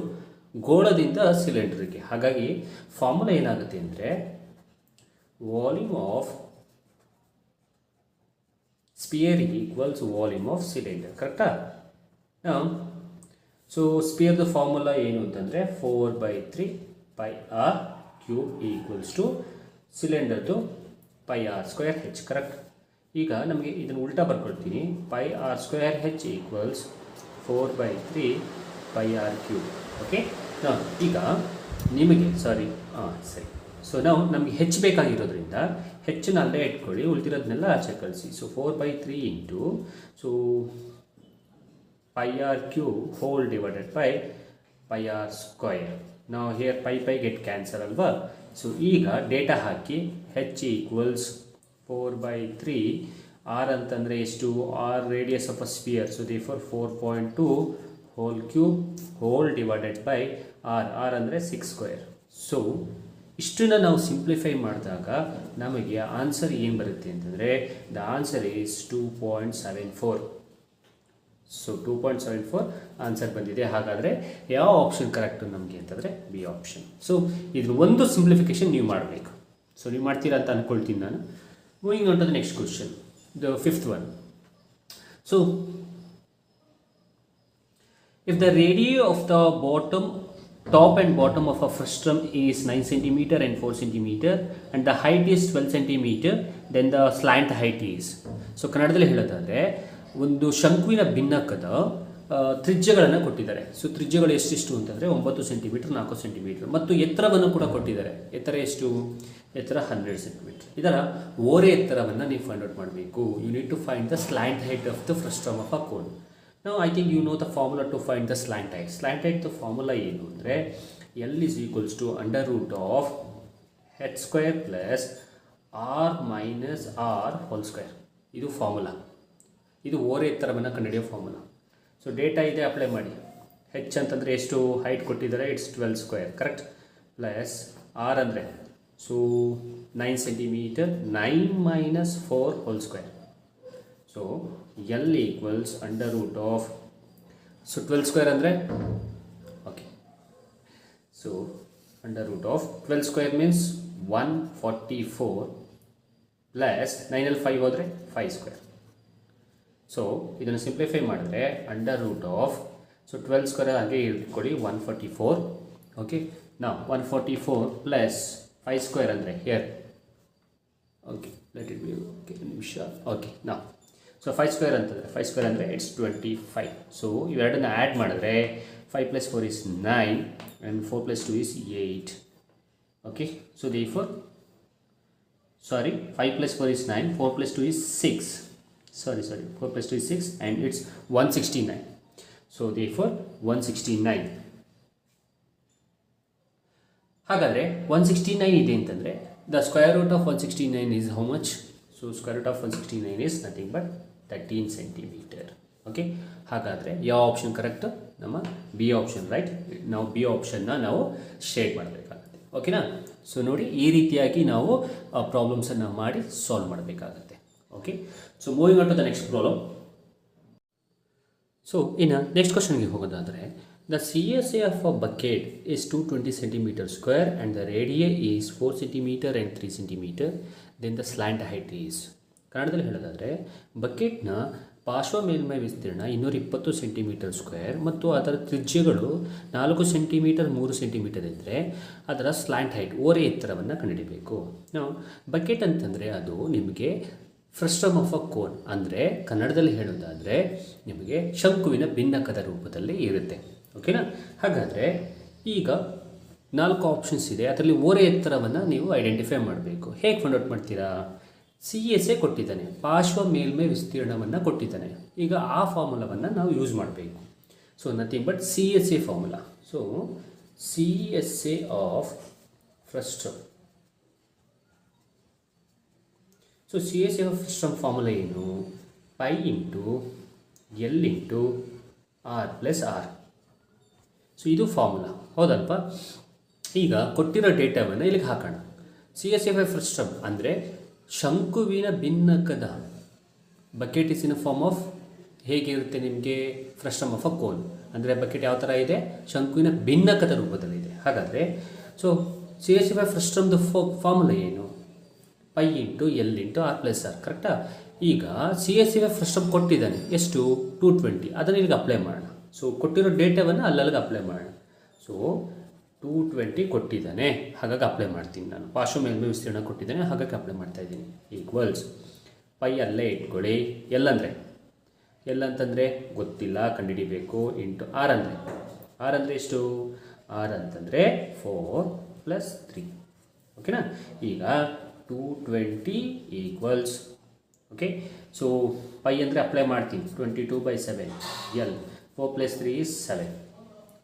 ಗೋಳದಿಂದ ಸಿಲಿಂಡರ್ಗೆ. ಹಾಗಾಗಿ ಫಾರ್ಮುಲಾ ಏನಾಗುತ್ತೆ ಅಂದರೆ volume of sphere equals volume of cylinder. ಕರೆಕ್ಟಾ? ಸೊ ಸ್ಪಿಯರ್ದು ಫಾರ್ಮುಲಾ ಏನು ಅಂತಂದರೆ 4/3 πr ಕ್ಯೂಬ್ ಈಕ್ವಲ್ಸ್ ಟು ಸಿಲಿಂಡರ್ದು πr²h. ಕರೆಕ್ಟ್? ಈಗ ನಮಗೆ ಇದನ್ನು ಉಲ್ಟಾ ಬರ್ಕೊಳ್ತೀನಿ. πr²h equals 4/3 πr³. ಓಕೆ, ಈಗ ನಿಮಗೆ ಸರಿ. ಸೊ ನಮಗೆ ಹೆಚ್ಚು ಬೇಕಾಗಿರೋದ್ರಿಂದ ಹೆಚ್ಚನ್ನು ಅಲ್ಲೇ ಇಟ್ಕೊಳ್ಳಿ, ಉಳಿದಿರೋದನ್ನೆಲ್ಲ ಆಚೆ ಕಳಿಸಿ. So 4/3 into so πr³ whole divided by πr². ನಾವು ಹಿಯರ್ ಪೈ ಗೆಟ್ ಕ್ಯಾನ್ಸಲ್ ಅಲ್ವಾ? ಸೊ ಈಗ ಡೇಟಾ ಹಾಕಿ ಹೆಚ್ ಈಕ್ವಲ್ಸ್ 4/3. ಆರ್ ಅಂತಂದರೆ ಎಷ್ಟು? R radius of a sphere. So therefore 4.2 whole cube whole divided by R ಅಂದರೆ 6². ಸೊ ಇಷ್ಟನ್ನು ನಾವು simplify ಮಾಡಿದಾಗ ನಮಗೆ ಆನ್ಸರ್ ಏನು ಬರುತ್ತೆ ಅಂತಂದರೆ the answer is 2.74. So 2.74 answer ಬಂದಿದೆ. ಹಾಗಾದರೆ ಯಾವ ಆಪ್ಷನ್ ಕರೆಕ್ಟು ನಮಗೆ ಅಂತಂದರೆ ಬಿ ಆಪ್ಷನ್. ಸೊ ಇದ್ರ ಒಂದು ಸಿಂಪ್ಲಿಫಿಕೇಶನ್ ನೀವು ಮಾಡಬೇಕು. ಸೊ ನೀವು ಮಾಡ್ತೀರಾ ಅಂತ ಅಂದ್ಕೊಳ್ತೀನಿ ನಾನು. Moving on to the next question, the fifth one. So if the radii of the top and bottom of a frustum is 9 cm and 4 cm and the height is 12 cm, then the slant height is. So ಕನ್ನಡದಲ್ಲಿ ಹೇಳೋದಾದರೆ ಒಂದು ಶಂಕುವಿನ ಭಿನ್ನಕದ ತ್ರಿಜ್ಯಗಳನ್ನು ಕೊಟ್ಟಿದ್ದಾರೆ. So ತ್ರಿಜ್ಯಗಳು ಎಷ್ಟಿಷ್ಟು ಅಂತಂದರೆ 9 centimetre, 4 centimetre ಮತ್ತು ಎತ್ತರವನ್ನು ಕೂಡ ಕೊಟ್ಟಿದ್ದಾರೆ. ಎತ್ತರ ಎಷ್ಟು? ಎತ್ತರ 100 ಸೆಂಟಿಮೀಟರ್. ಇದರ ಓರೆ ಎತ್ತರವನ್ನು ನೀವು ಫೈಂಡ್ ಔಟ್ ಮಾಡಬೇಕು. You need to find the slant height of the frustum of a cone. ನಾವು I think you know the formula to find the slant height. Slant height the formula ಏನು ಅಂದರೆ L is equals to √h² plus r minus r². ಇದು formula. ಇದು ಓರೆ ಎತ್ತರವನ್ನು ಕಂಡುಹಿಡಿಯೋ formula. So data ಇದೆ, apply ಮಾಡಿ. ಹೆಚ್ ಅಂತಂದರೆ ಎಷ್ಟು ಹೈಟ್ ಕೊಟ್ಟಿದ್ದಾರೆ? ಇಟ್ಸ್ 12². ಕರೆಕ್ಟ್? ಪ್ಲಸ್ ಆರ್ ಅಂದರೆ so 9 centimetre, 9 minus 4² so L equals √. So 12² ಅಂದರೆ ಓಕೆ, ಸೊ √12² ಮೀನ್ಸ್ 144 ಪ್ಲಸ್ 9ಅಲ್ಲಿ 5 ಹೋದರೆ 5². ಸೊ ಇದನ್ನು ಸಿಂಪ್ಲಿಫೈ ಮಾಡಿದ್ರೆ √. ಸೊ 12² ಹಾಗೆ ಇಟ್ಕೊಳ್ಳಿ 144. ಓಕೆ, ನಾವು 144 ಪ್ಲಸ್ 5² ಅಂದರೆ here. Okay, let it be. Okay, ನಿಮಿಷ. ಓಕೆ, ನಾವು ಸೊ 5² ಅಂತಂದರೆ 5² ಅಂದರೆ ಇಟ್ಸ್ 25. ಸೊ ಇವೆರಡನ್ನು ಆ್ಯಡ್ ಮಾಡಿದ್ರೆ 5 + 4 is 9 and 4 + 2 is 8. Okay, so therefore 5 + 4 is 9, 4 + 2 is 6. 4 + 2 is 6 and it's 169. So therefore 169. ಹಾಗಾದರೆ 169 ಇದೆ ಅಂತಂದರೆ the square root of 169 is how much? So square root of 169 is nothing but 13 centimeter. Okay, ಹಾಗಾದರೆ ಯಾವ option correct? ನಮ್ಮ B option. Right? ನಾವು B ಆಪ್ಷನ್ನ ನಾವು shade ಮಾಡಬೇಕಾಗುತ್ತೆ. ಓಕೆನಾ? ಸೊ ನೋಡಿ, ಈ ರೀತಿಯಾಗಿ ನಾವು ಪ್ರಾಬ್ಲಮ್ಸನ್ನು ಮಾಡಿ ಸಾಲ್ವ್ ಮಾಡಬೇಕಾಗುತ್ತೆ. Okay, so moving on to the next problem. So ಇನ್ನು ನೆಕ್ಸ್ಟ್ ಕ್ವಶನ್ಗೆ ಹೋಗೋದಾದರೆ the C S A of a bucket is 220 centimeter square and the radii is 4 centimeter and 3 centimeter, then the slant height is. ಕನ್ನಡದಲ್ಲಿ ಹೇಳೋದಾದರೆ ಬಕೆಟ್ನ ಪಾರ್ಶ್ವ ಮೇಲ್ಮೈ ವಿಸ್ತೀರ್ಣ 220 centimeter square ಮತ್ತು ಅದರ ತ್ರಿಜ್ಯಗಳು 4 ಸೆಂಟಿಮೀಟರ್ 3 ಸೆಂಟಿಮೀಟರ್ ಇದ್ದರೆ ಅದರ ಸ್ಲ್ಯಾಂಟ್ ಹೈಟ್ ಓರೆ ಎತ್ತರವನ್ನು ಕಂಡುಹಿಡಿಯಬೇಕು. ನಾವು ಬಕೆಟ್ ಅಂತಂದರೆ ಅದು ನಿಮಗೆ ಫ್ರಸ್ಟಮ್ ಆಫ್ ಅ ಕೋನ್ ಅಂದರೆ ಕನ್ನಡದಲ್ಲಿ ಹೇಳೋದಾದರೆ ನಿಮಗೆ ಶಂಕುವಿನ ಭಿನ್ನಕದ ರೂಪದಲ್ಲಿ ಇರುತ್ತೆ. ಓಕೆನಾ? ಹಾಗಾದರೆ ಈಗ 4 ಆಪ್ಷನ್ಸ್ ಇದೆ. ಅದರಲ್ಲಿ ಓರೆ ಎತ್ತರವನ್ನು ನೀವು ಐಡೆಂಟಿಫೈ ಮಾಡಬೇಕು. ಹೇಗೆ ಫೈಂಡ್ ಔಟ್ ಮಾಡ್ತೀರಾ? ಸಿ ಎಸ್ ಎ ಕೊಟ್ಟಿದ್ದಾನೆ, ಪಾರ್ಶ್ವ ಮೇಲ್ಮೈ ವಿಸ್ತೀರ್ಣವನ್ನು ಕೊಟ್ಟಿದ್ದಾನೆ. ಈಗ ಆ ಫಾರ್ಮುಲಾವನ್ನು ನಾವು ಯೂಸ್ ಮಾಡಬೇಕು. So nothing but C S A formula. So C S A of frustrum. So C S A of frustrum formula ಏನು? Pi into L into R plus R. So ಇದು ಫಾರ್ಮುಲಾ, ಹೌದಲ್ಪ? ಈಗ ಕೊಟ್ಟಿರೋ ಡೇಟಾವನ್ನು ಇಲ್ಲಿಗೆ ಹಾಕೋಣ. ಸಿ ಎಸ್ ಎಫ್ ಫ್ರಸ್ಟ್ರಮ್ ಅಂದರೆ ಶಂಕುವಿನ ಭಿನ್ನಕದ bucket is in form of ಹೇಗಿರುತ್ತೆ ನಿಮಗೆ? Frustrum of a cone. ಅಂದರೆ ಬಕೆಟ್ ಯಾವ ಥರ ಇದೆ? ಶಂಕುವಿನ ಭಿನ್ನಕದ ರೂಪದಲ್ಲಿದೆ. ಹಾಗಾದರೆ ಸೊ ಸಿ ಎಸ್ ಎಫ್ ಫ್ರಸ್ಟ್ರಮ್ದು ಫಾರ್ಮುಲಾ ಏನು? Pi into L into R plus R, ಕರೆಕ್ಟಾ? ಈಗ ಸಿ ಎಸ್ ಎಫ್ ಫ್ರಸ್ಟ್ರಮ್ ಕೊಟ್ಟಿದ್ದಾನೆ ಎಷ್ಟು? 220. ಅದನ್ನು ಇಲ್ಲಿಗೆ ಅಪ್ಲೈ ಮಾಡೋಣ. ಸೊ ಕೊಟ್ಟಿರೋ ಡೇಟಾವನ್ನು ಅಲ್ಲಲ್ಲಿಗೆ ಅಪ್ಲೈ ಮಾಡೋಣ. ಸೊ 220 ಕೊಟ್ಟಿದ್ದಾನೆ, ಹಾಗಾಗಿ ಅಪ್ಲೈ ಮಾಡ್ತೀನಿ ನಾನು. ಪಾರ್ಶ್ವ ಮೇಲ್ಮೈ ವಿಸ್ತೀರ್ಣ ಕೊಟ್ಟಿದ್ದಾನೆ, ಹಾಗಾಗಿ ಅಪ್ಲೈ ಮಾಡ್ತಾ ಇದ್ದೀನಿ. ಈಕ್ವಲ್ಸ್ ಪೈ ಅಲ್ಲೇ ಇಟ್ಕೊಳ್ಳಿ. ಎಲ್ ಅಂತಂದರೆ ಗೊತ್ತಿಲ್ಲ, ಕಂಡುಹಿಡಿಬೇಕು. ಇಂಟು ಆರ್ ಅಂದರೆ ಎಷ್ಟು? ಆರ್ ಅಂತಂದರೆ 4 + 3. ಓಕೆನಾ? ಈಗ 220 ಈಕ್ವಲ್ಸ್, ಓಕೆ. ಸೊ ಪೈ ಅಂದರೆ ಅಪ್ಲೈ ಮಾಡ್ತೀನಿ. 22/7 ಎಲ್ 4 + 3 is 7.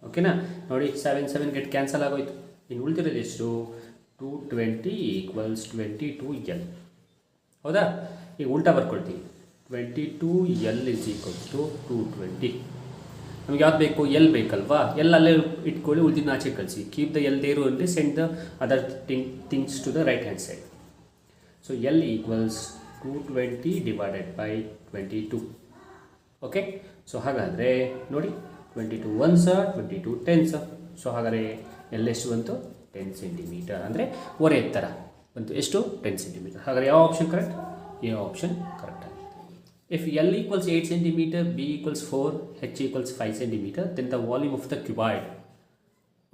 ಓಕೆನಾ? ನೋಡಿ 7 ಗೆಟ್ ಕ್ಯಾನ್ಸಲ್ ಆಗೋಯ್ತು. ಇನ್ನು ಉಳಿದಿರೋದು ಎಷ್ಟು? 220 ಈಕ್ವಲ್ಸ್ 22L. ಹೌದಾ? ಈಗ ಉಲ್ಟಾ ಬರ್ಕೊಳ್ತೀವಿ. 22L is equal to 220. ನಮ್ಗೆ ಯಾವ್ದು ಬೇಕು? ಎಲ್ ಬೇಕಲ್ವಾ? ಎಲ್ ಅಲ್ಲೇ ಇಟ್ಕೊಳ್ಳಿ, ಉಳಿದಿನ ಆಚೆ ಕಳಿಸಿ. Keep the L there only, send the other things to the right hand side. So L equals 220 divided by 22. Okay. So ಹಾಗಾದರೆ ನೋಡಿ 22 1s 22 10s. ಸೊ ಹಾಗಾದರೆ ಎಲ್ ಎಷ್ಟು ಬಂತು? 10 ಸೆಂಟಿಮೀಟರ್. ಅಂದರೆ ಒರೆ ಎತ್ತರ ಬಂತು. ಎಷ್ಟು? 10 ಸೆಂಟಿಮೀಟರ್. ಹಾಗಾದರೆ ಯಾವ option correct? A option correct ಆಗಿದೆ. If L equals 8 centimetre, B equals 4, H equals 5 centimetre, then the volume of the cuboid.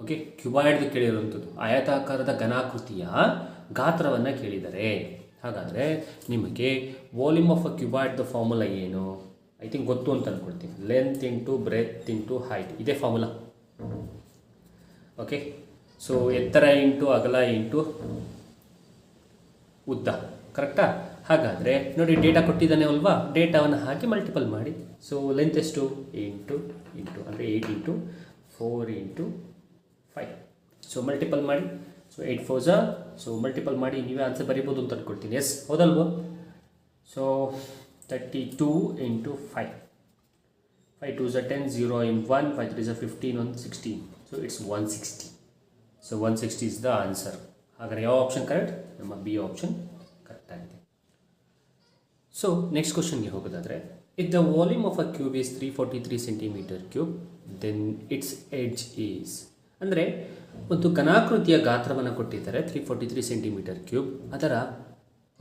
Okay, ಕ್ಯೂಬಾಯ್ಡ್ದು ಕೇಳಿರುವಂಥದ್ದು ಆಯತಾಕಾರದ ಘನಾಕೃತಿಯ ಗಾತ್ರವನ್ನು ಕೇಳಿದರೆ. ಹಾಗಾದರೆ ನಿಮಗೆ ವಾಲ್ಯೂಮ್ ಆಫ್ ಅ ಕ್ಯೂಬಾಯ್ಡ್ದ ಫಾರ್ಮುಲಾ ಏನು? ಐ ಥಿಂಕ್ ಗೊತ್ತು ಅಂತ ಅಂದ್ಕೊಳ್ತೀನಿ. Length into breadth into height, ಇದೇ ಫಾರ್ಮುಲಾ. ಓಕೆ. ಸೊ ಎತ್ತರ ಇಂಟು ಅಗಲ ಇಂಟು ಉದ್ದ, ಕರೆಕ್ಟಾ? ಹಾಗಾದರೆ ನೋಡಿ ಡೇಟಾ ಕೊಟ್ಟಿದ್ದಾನೆ ಅಲ್ವಾ? ಡೇಟಾವನ್ನು ಹಾಕಿ ಮಲ್ಟಿಪಲ್ ಮಾಡಿ. ಸೊ ಲೆಂತ್ ಎಷ್ಟು? ಇಂಟು ಅಂದರೆ 8 ಇಂಟು 4 ಇಂಟು 5. ಸೊ ಮಲ್ಟಿಪಲ್ ಮಾಡಿ. So 8 4s. ಸೊ ಮಲ್ಟಿಪಲ್ ಮಾಡಿ ನೀವೇ ಆನ್ಸರ್ ಬರೀಬೋದು ಅಂತ ಅಂದ್ಕೊಳ್ತೀನಿ. ಎಸ್, ಹೌದಲ್ವ? So 32 into 5. 5 2s 10, 0 in 1, 5 3s 15, 1 16. So it's 160. So 160 is the answer. ಹಾಗಾದರೆ ಯಾವ ಆಪ್ಷನ್ ಕರೆಕ್ಟ್? ನಮ್ಮ ಬಿ ಆಪ್ಷನ್ ಕರೆಕ್ಟ್ ಆಗಿದೆ. ಸೊ ನೆಕ್ಸ್ಟ್ ಕ್ವಶನ್ಗೆ ಹೋಗೋದಾದರೆ, if the volume of a cube is 343 centimetre cube, then it's edge is. ಅಂದರೆ ಒಂದು ಘನಾಕೃತಿಯ ಗಾತ್ರವನ್ನು ಕೊಟ್ಟಿದ್ದಾರೆ 343 ಸೆಂಟಿಮೀಟರ್ ಕ್ಯೂಬ್. ಅದರ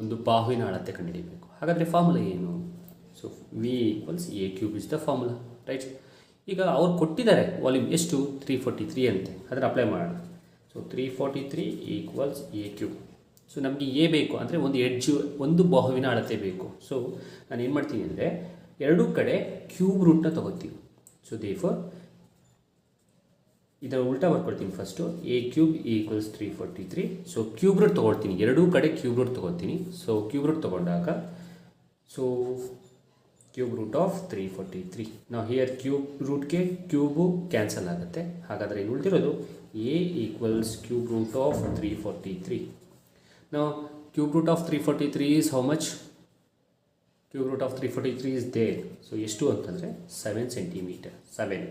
ಒಂದು ಬಾಹುವಿನ ಅಳತೆ ಕಂಡುಹಿಡಿಯಬೇಕು. ಹಾಗಾದರೆ ಫಾರ್ಮುಲಾ ಏನು? So we equals A cube is the formula, right? ಈಗ ಅವ್ರು ಕೊಟ್ಟಿದ್ದಾರೆ ವಾಲ್ಯೂಮ್ ಎಷ್ಟು? 343 ಅಂತೆ. ಅದನ್ನು ಅಪ್ಲೈ ಮಾಡೋಣ. So 343 equals A cube. So ನಮಗೆ ಎ ಬೇಕು ಅಂದರೆ ಒಂದು ಎಡ್ಜು, ಒಂದು ಬಾಹುವಿನ ಅಳತೆ ಬೇಕು. ಸೊ ನಾನು ಏನು ಮಾಡ್ತೀನಿ ಅಂದರೆ ಎರಡೂ ಕಡೆ ಕ್ಯೂಬ್ ರೂಟ್ನ ತೊಗೋತೀನಿ. ಸೊ ದೇರ್ಫೋರ್ ಇದನ್ನು ಉಲ್ಟಾ ಬರ್ಕೊಳ್ತೀನಿ. First a cube equals 343. So cube root ತೊಗೊಳ್ತೀನಿ, ಎರಡೂ ಕಡೆ ಕ್ಯೂಬ್ ರೂಟ್ ತೊಗೊಳ್ತೀನಿ. ಸೊ ಕ್ಯೂಬ್ ರೂಟ್ ತೊಗೊಂಡಾಗ ಸೊ ಕ್ಯೂಬ್ ರೂಟ್ ಆಫ್ 343. ನಾವು ಹಿಯರ್ ಕ್ಯೂಬ್ ರೂಟ್ಗೆ ಕ್ಯೂಬು ಕ್ಯಾನ್ಸಲ್ ಆಗುತ್ತೆ. ಹಾಗಾದರೆ ಇನ್ನು ಉಳಿದಿರೋದು a equals cube root of 343. ನಾವು cube root of 343 is how much? Cube root of 343 is there. So ಎಷ್ಟು ಅಂತಂದರೆ 7 ಸೆಂಟಿಮೀಟರ್. 7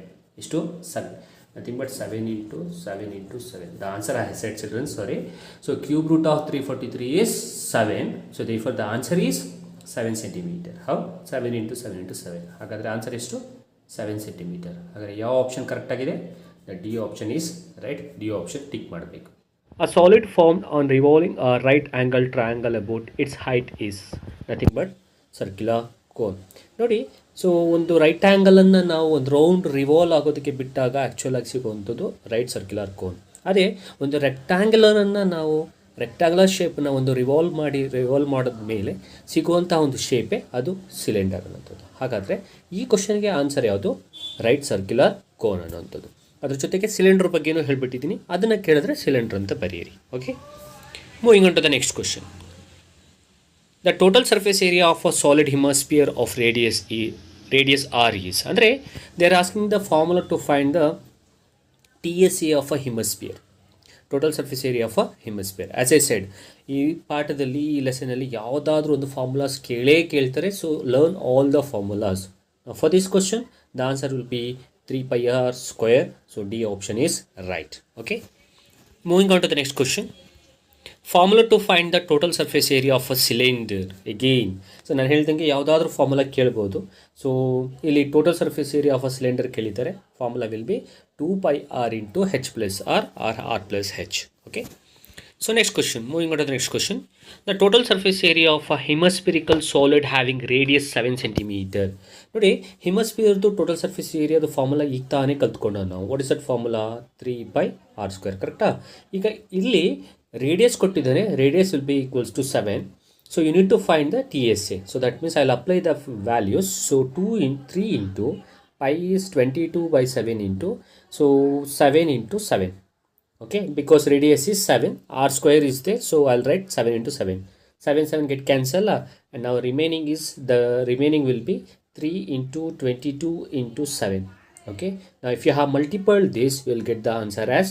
ಎಷ್ಟು? 7. Nothing but 7 into 7 into 7. The answer I said, children, sorry. So cube root of 343 is 7. So therefore the answer is 7 centimeter. How? 7 into 7 into 7. ಹಾಗಾದರೆ answer ಎಷ್ಟು? 7 centimetre. ಹಾಗಾದರೆ ಯಾವ option correct ಆಗಿದೆ? The D option is right. D option tick ಮಾಡಬೇಕು. A solid formed on revolving a right angle triangle about its height is nothing but circular cone. ನೋಡಿ, so ಒಂದು right ಆ್ಯಂಗಲನ್ನು ನಾವು ಒಂದು round revolve ಆಗೋದಕ್ಕೆ ಬಿಟ್ಟಾಗ ಆ್ಯಕ್ಚುಲಾಗಿ ಸಿಗುವಂಥದ್ದು right circular cone. ಅದೇ ಒಂದು ರೆಕ್ಟ್ಯಾಂಗ್ಯುಲರನ್ನು ನಾವು ರೆಕ್ಟ್ಯಾಂಗ್ಯುಲರ್ ಶೇಪನ್ನು ಒಂದು ರಿವಾಲ್ವ್ ಮಾಡಿದ ಮೇಲೆ ಸಿಗುವಂಥ ಒಂದು ಶೇಪೇ ಅದು ಸಿಲಿಂಡರ್ ಅನ್ನೋಂಥದ್ದು. ಹಾಗಾದರೆ ಈ ಕ್ವಶನ್ಗೆ ಆನ್ಸರ್ ಯಾವುದು? ರೈಟ್ ಸರ್ಕ್ಯುಲರ್ ಕೋನ್ ಅನ್ನೋಂಥದ್ದು. ಅದ್ರ ಜೊತೆಗೆ ಸಿಲಿಂಡರ್ ಬಗ್ಗೆನೂ ಹೇಳ್ಬಿಟ್ಟಿದ್ದೀನಿ, ಅದನ್ನು ಕೇಳಿದ್ರೆ ಸಿಲಿಂಡರ್ ಅಂತ ಬರೆಯಿರಿ. Okay, moving on to the next question. The total surface area of a solid hemisphere of radius R is ಅಂದರೆ they are asking the formula to find the TSA of a hemisphere, total surface area of a hemisphere. As I said, ಈ ಪಾಠದಲ್ಲಿ ಈ ಲೆಸನಲ್ಲಿ ಯಾವುದಾದ್ರೂ ಒಂದು formulas ಕೇಳ್ತಾರೆ. So learn all the formulas. For this question the answer will be 3πr². So D option is right. Okay, moving on to the next question. Formula to find the total surface area of a cylinder again. So ನಾನು ಹೇಳ್ದಂಗೆ ಯಾವುದಾದ್ರೂ formula ಕೇಳ್ಬೋದು. So ಇಲ್ಲಿ total surface area of a cylinder ಕೇಳಿದ್ದಾರೆ. Formula will be 2πr into h plus R R R plus H. Okay, so next question, moving on to the next question. The total surface area of a hemispherical solid having radius 7 centimetre. ನೋಡಿ, ಹಿಮಸ್ಪಿಯರ್ದು total surface ಏರಿಯಾದ formula ಈಗ ತಾನೇ ಕಲ್ತ್ಕೊಂಡ ನಾವು. What is that formula? 3πr². ಕರೆಕ್ಟಾ? ಈಗ ಇಲ್ಲಿ radius ಕೊಟ್ಟಿದ್ದಾನೆ. Radius will be equals to 7. So you need to find the TSA. So that means I will apply the values. So 3 into pi is 22/7 into, so 7 into 7. Okay, because radius is 7, r square is there, so I'll write 7 into 7. 7 get cancel, and now remaining will be 3 into 22 into 7. Okay, now if you have multiplied this, you will get the answer as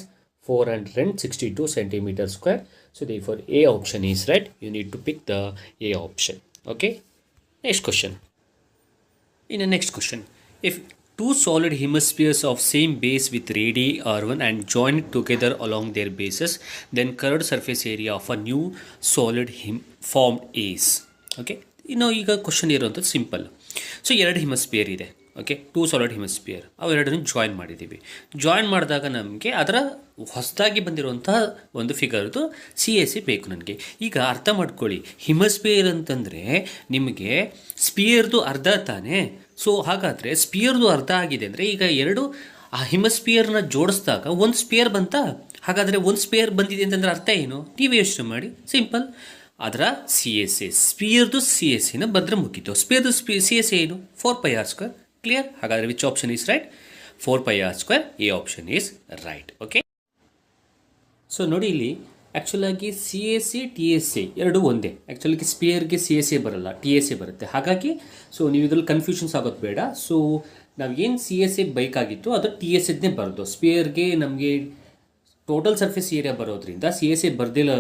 462 centimeter square. So therefore A option is right. You need to pick the A option. Okay, next question. In the next question, if two solid hemispheres of same base with radii r1 and joined together along their bases, then curved surface area of a new solid formed is. Okay, ಈಗ question ಇರೋಂಥದ್ದು simple. So 2 ಹಿಮಸ್ಪಿಯರ್ ಇದೆ. Okay, 2 solid ಹಿಮಸ್ಪಿಯರ್, ಅವೆರಡನ್ನು join ಮಾಡಿದ್ದೀವಿ. Join ಮಾಡಿದಾಗ ನಮಗೆ ಅದರ ಹೊಸದಾಗಿ ಬಂದಿರುವಂತಹ ಒಂದು ಫಿಗರ್ದು CAC ಬೇಕು ನನಗೆ. ಈಗ ಅರ್ಥ ಮಾಡ್ಕೊಳ್ಳಿ, ಹಿಮಸ್ಪಿಯರ್ ಅಂತಂದರೆ ನಿಮಗೆ ಸ್ಪಿಯರ್ದು ಅರ್ಧ ತಾನೇ. ಸೊ ಹಾಗಾದರೆ ಸ್ಪಿಯರ್ದು ಅರ್ಧ ಆಗಿದೆ ಅಂದರೆ ಈಗ ಎರಡು ಆ ಹಿಮಸ್ಪಿಯರ್ನ ಜೋಡಿಸಿದಾಗ ಒಂದು ಸ್ಪಿಯರ್ ಬಂತಾ? ಹಾಗಾದರೆ ಒಂದು ಸ್ಪಿಯರ್ ಬಂದಿದೆ ಅಂತಂದರೆ ಅರ್ಥ ಏನು? ನೀವೇ ಯೋಚನೆ ಮಾಡಿ, ಸಿಂಪಲ್. ಅದರ CSA, ಸ್ಪಿಯರ್ದು CSAನ ಬಂದರೆ ಮುಗಿತು. ಸ್ಪಿಯರ್ದು CSA ಏನು? 4πr². ಕ್ಲಿಯರ್? ಹಾಗಾದರೆ which option is right? 4πr². A option is right. Okay, so ನೋಡಿ ಇಲ್ಲಿ ಆ್ಯಕ್ಚುಲಾಗಿ CAC TSA ಎರಡು ಒಂದೇ. ಆ್ಯಕ್ಚುಲಾಗಿ ಸ್ಪಿಯರ್ಗೆ CSA ಬರಲ್ಲ, TSA ಬರುತ್ತೆ. ಹಾಗಾಗಿ ಸೊ ನೀವು ಇದರಲ್ಲಿ ಕನ್ಫ್ಯೂಷನ್ಸ್ ಆಗೋದು ಬೇಡ. ಸೊ ನಾವು ಏನು CSA ಬೇಕಾಗಿತ್ತು ಅದು TSAನೇ ಬರೋದು. ಸ್ಪಿಯರ್ಗೆ ನಮಗೆ ಟೋಟಲ್ ಸರ್ಫೇಸ್ ಏರಿಯಾ ಬರೋದ್ರಿಂದ CSA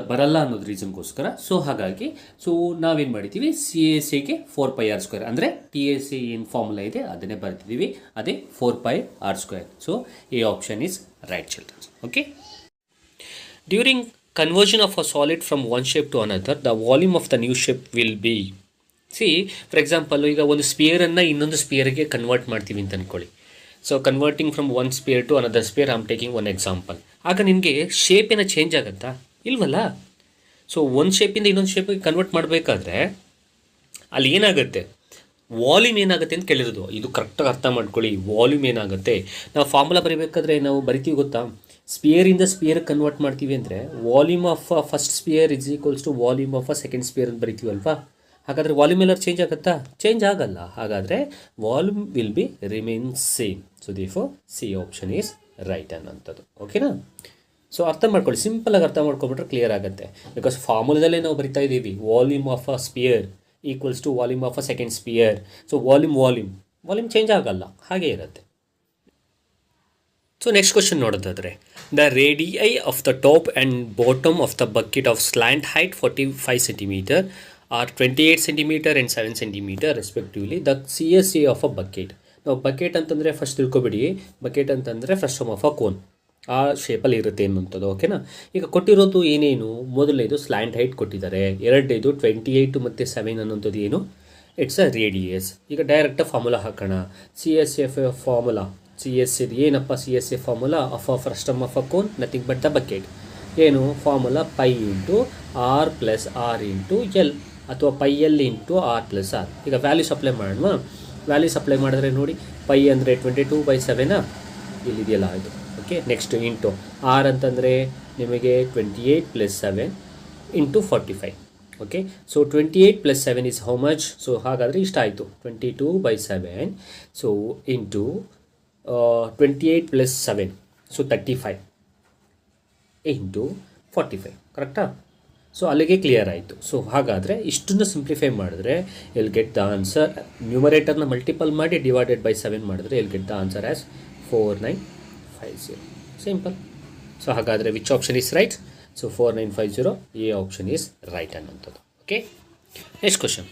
ಬರಲ್ಲ ಅನ್ನೋದು ರೀಸನ್ಗೋಸ್ಕರ. ಸೊ ಹಾಗಾಗಿ ಸೊ ನಾವೇನು ಮಾಡಿದ್ದೀವಿ, CSAಗೆ 4πr², ಅಂದರೆ TSA ಏನು ಫಾರ್ಮುಲಾ ಇದೆ ಅದನ್ನೇ ಬರ್ತಿದ್ದೀವಿ, ಅದೇ 4πr². So A option is right childrens. Okay, during conversion of a solid from one shape to another, the volume of the new shape will be. For example, ಈಗ ಒಂದು ಸ್ಪಿಯರನ್ನು ಇನ್ನೊಂದು ಸ್ಪಿಯರ್ಗೆ ಕನ್ವರ್ಟ್ ಮಾಡ್ತೀವಿ ಅಂತ ಅಂದ್ಕೊಳ್ಳಿ. So converting from one sphere to another sphere, I am taking one example. ಆಗ ನಿಮಗೆ ಶೇಪ್ ಏನೋ ಚೇಂಜ್ ಆಗುತ್ತಾ? ಇಲ್ವಲ್ಲ. ಸೊ ಒಂದು ಶೇಪಿಂದ ಇನ್ನೊಂದು ಶೇಪಿಗೆ ಕನ್ವರ್ಟ್ ಮಾಡಬೇಕಾದ್ರೆ ಅಲ್ಲಿ ಏನಾಗುತ್ತೆ, ವಾಲ್ಯೂಮ್ ಏನಾಗುತ್ತೆ ಅಂತ ಕೇಳಿರೋದು. ಇದು ಕರೆಕ್ಟಾಗಿ ಅರ್ಥ ಮಾಡ್ಕೊಳ್ಳಿ. ವಾಲ್ಯೂಮ್ ಏನಾಗುತ್ತೆ, ನಾವು ಫಾರ್ಮುಲಾ ಬರೀಬೇಕಾದ್ರೆ ನಾವು ಬರಿತೀವಿ ಗೊತ್ತಾ? ಸ್ಪಿಯರಿಂದ ಸ್ಪಿಯರ್ ಕನ್ವರ್ಟ್ ಮಾಡ್ತೀವಿ ಅಂದರೆ volume of first sphere is equals to volume of second sphere ಅಂತ ಬರಿತೀವಲ್ವಾ? ಹಾಗಾದರೆ ವಾಲ್ಯೂಮ್ ಎಲ್ಲರೂ ಚೇಂಜ್ ಆಗುತ್ತಾ? ಚೇಂಜ್ ಆಗಲ್ಲ. ಹಾಗಾದರೆ volume will be remain same. So therefore C option is right ಅನ್ನೋಂಥದ್ದು. ಓಕೆನಾ? ಸೊ ಅರ್ಥ ಮಾಡ್ಕೊಳ್ಳಿ, ಸಿಂಪಲಾಗಿ ಅರ್ಥ ಮಾಡ್ಕೊಬಿಟ್ರೆ ಕ್ಲಿಯರ್ ಆಗುತ್ತೆ. ಬಿಕಾಸ್ ಫಾರ್ಮುಲಾದಲ್ಲೇ ನಾವು ಬರಿತಾ ಇದ್ದೀವಿ, volume of a sphere equals to volume of a second sphere. So volume change ಆಗಲ್ಲ, ಹಾಗೇ ಇರುತ್ತೆ. ಸೊ ನೆಕ್ಸ್ಟ್ ಕ್ವಶನ್ ನೋಡೋದಾದರೆ, the radii of the top and bottom of the bucket of slant height 45 centimeter are 28 centimeter and 7 centimeter respectively. The CSA of a bucket. ನಾವು bucket ಅಂತಂದರೆ first ತಿಳ್ಕೊಬಿಡಿ, bucket ಅಂತಂದರೆ frustum of a cone, ಆ ಶೇಪಲ್ಲಿ ಇರುತ್ತೆ ಅನ್ನೋಂಥದ್ದು. ಓಕೆನಾ? ಈಗ ಕೊಟ್ಟಿರೋದು ಏನೇನು? ಮೊದಲನೇದು ಸ್ಲ್ಯಾಂಟ್ ಹೈಟ್ ಕೊಟ್ಟಿದ್ದಾರೆ, ಎರಡನೇದು 28 ಮತ್ತು 7 ಅನ್ನೋಂಥದ್ದು ಏನು? It's a radius. ಈಗ ಡೈರೆಕ್ಟಾಗಿ ಫಾರ್ಮುಲಾ ಹಾಕೋಣ. CSA ಫಾರ್ಮುಲಾ, CSA ಏನಪ್ಪ? CSA formula of a frustum of a cone, nothing but the bucket. ಏನು formula? Pi into R plus R into L, ಅಥವಾ pi L into R plus R. ಈಗ values apply ಮಾಡೋಣ. Values apply ಮಾಡಿದ್ರೆ ನೋಡಿ, pi ಅಂದರೆ 22/7 ಇಲ್ಲಿದೆಯಲ್ಲ ಇದು. Okay, next into R ಅಂತಂದರೆ ನಿಮಗೆ 28 + 7 into 45. Okay, so 28 + 7 is how much? So ಹಾಗಾದರೆ ಇಷ್ಟ ಆಯಿತು, 22/7. So into 28 + 7, so 35 into 45. ಕರೆಕ್ಟಾ? ಸೊ ಅಲ್ಲಿಗೆ ಕ್ಲಿಯರ್ ಆಯಿತು. ಸೊ ಹಾಗಾದರೆ ಇಷ್ಟನ್ನು ಸಿಂಪ್ಲಿಫೈ ಮಾಡಿದ್ರೆ ಎಲ್ ಗೆಟ್ ದ ಆನ್ಸರ್, ನ್ಯೂಮರೇಟರ್ನ ಮಲ್ಟಿಪಲ್ ಮಾಡಿ ಡಿವೈಡೆಡ್ ಬೈ 7 ಮಾಡಿದ್ರೆ will get the answer as 4950. Simple. So ಹಾಗಾದರೆ which option is right? So 4950 A option is right ಅನ್ನೋಂಥದ್ದು. Okay, next question.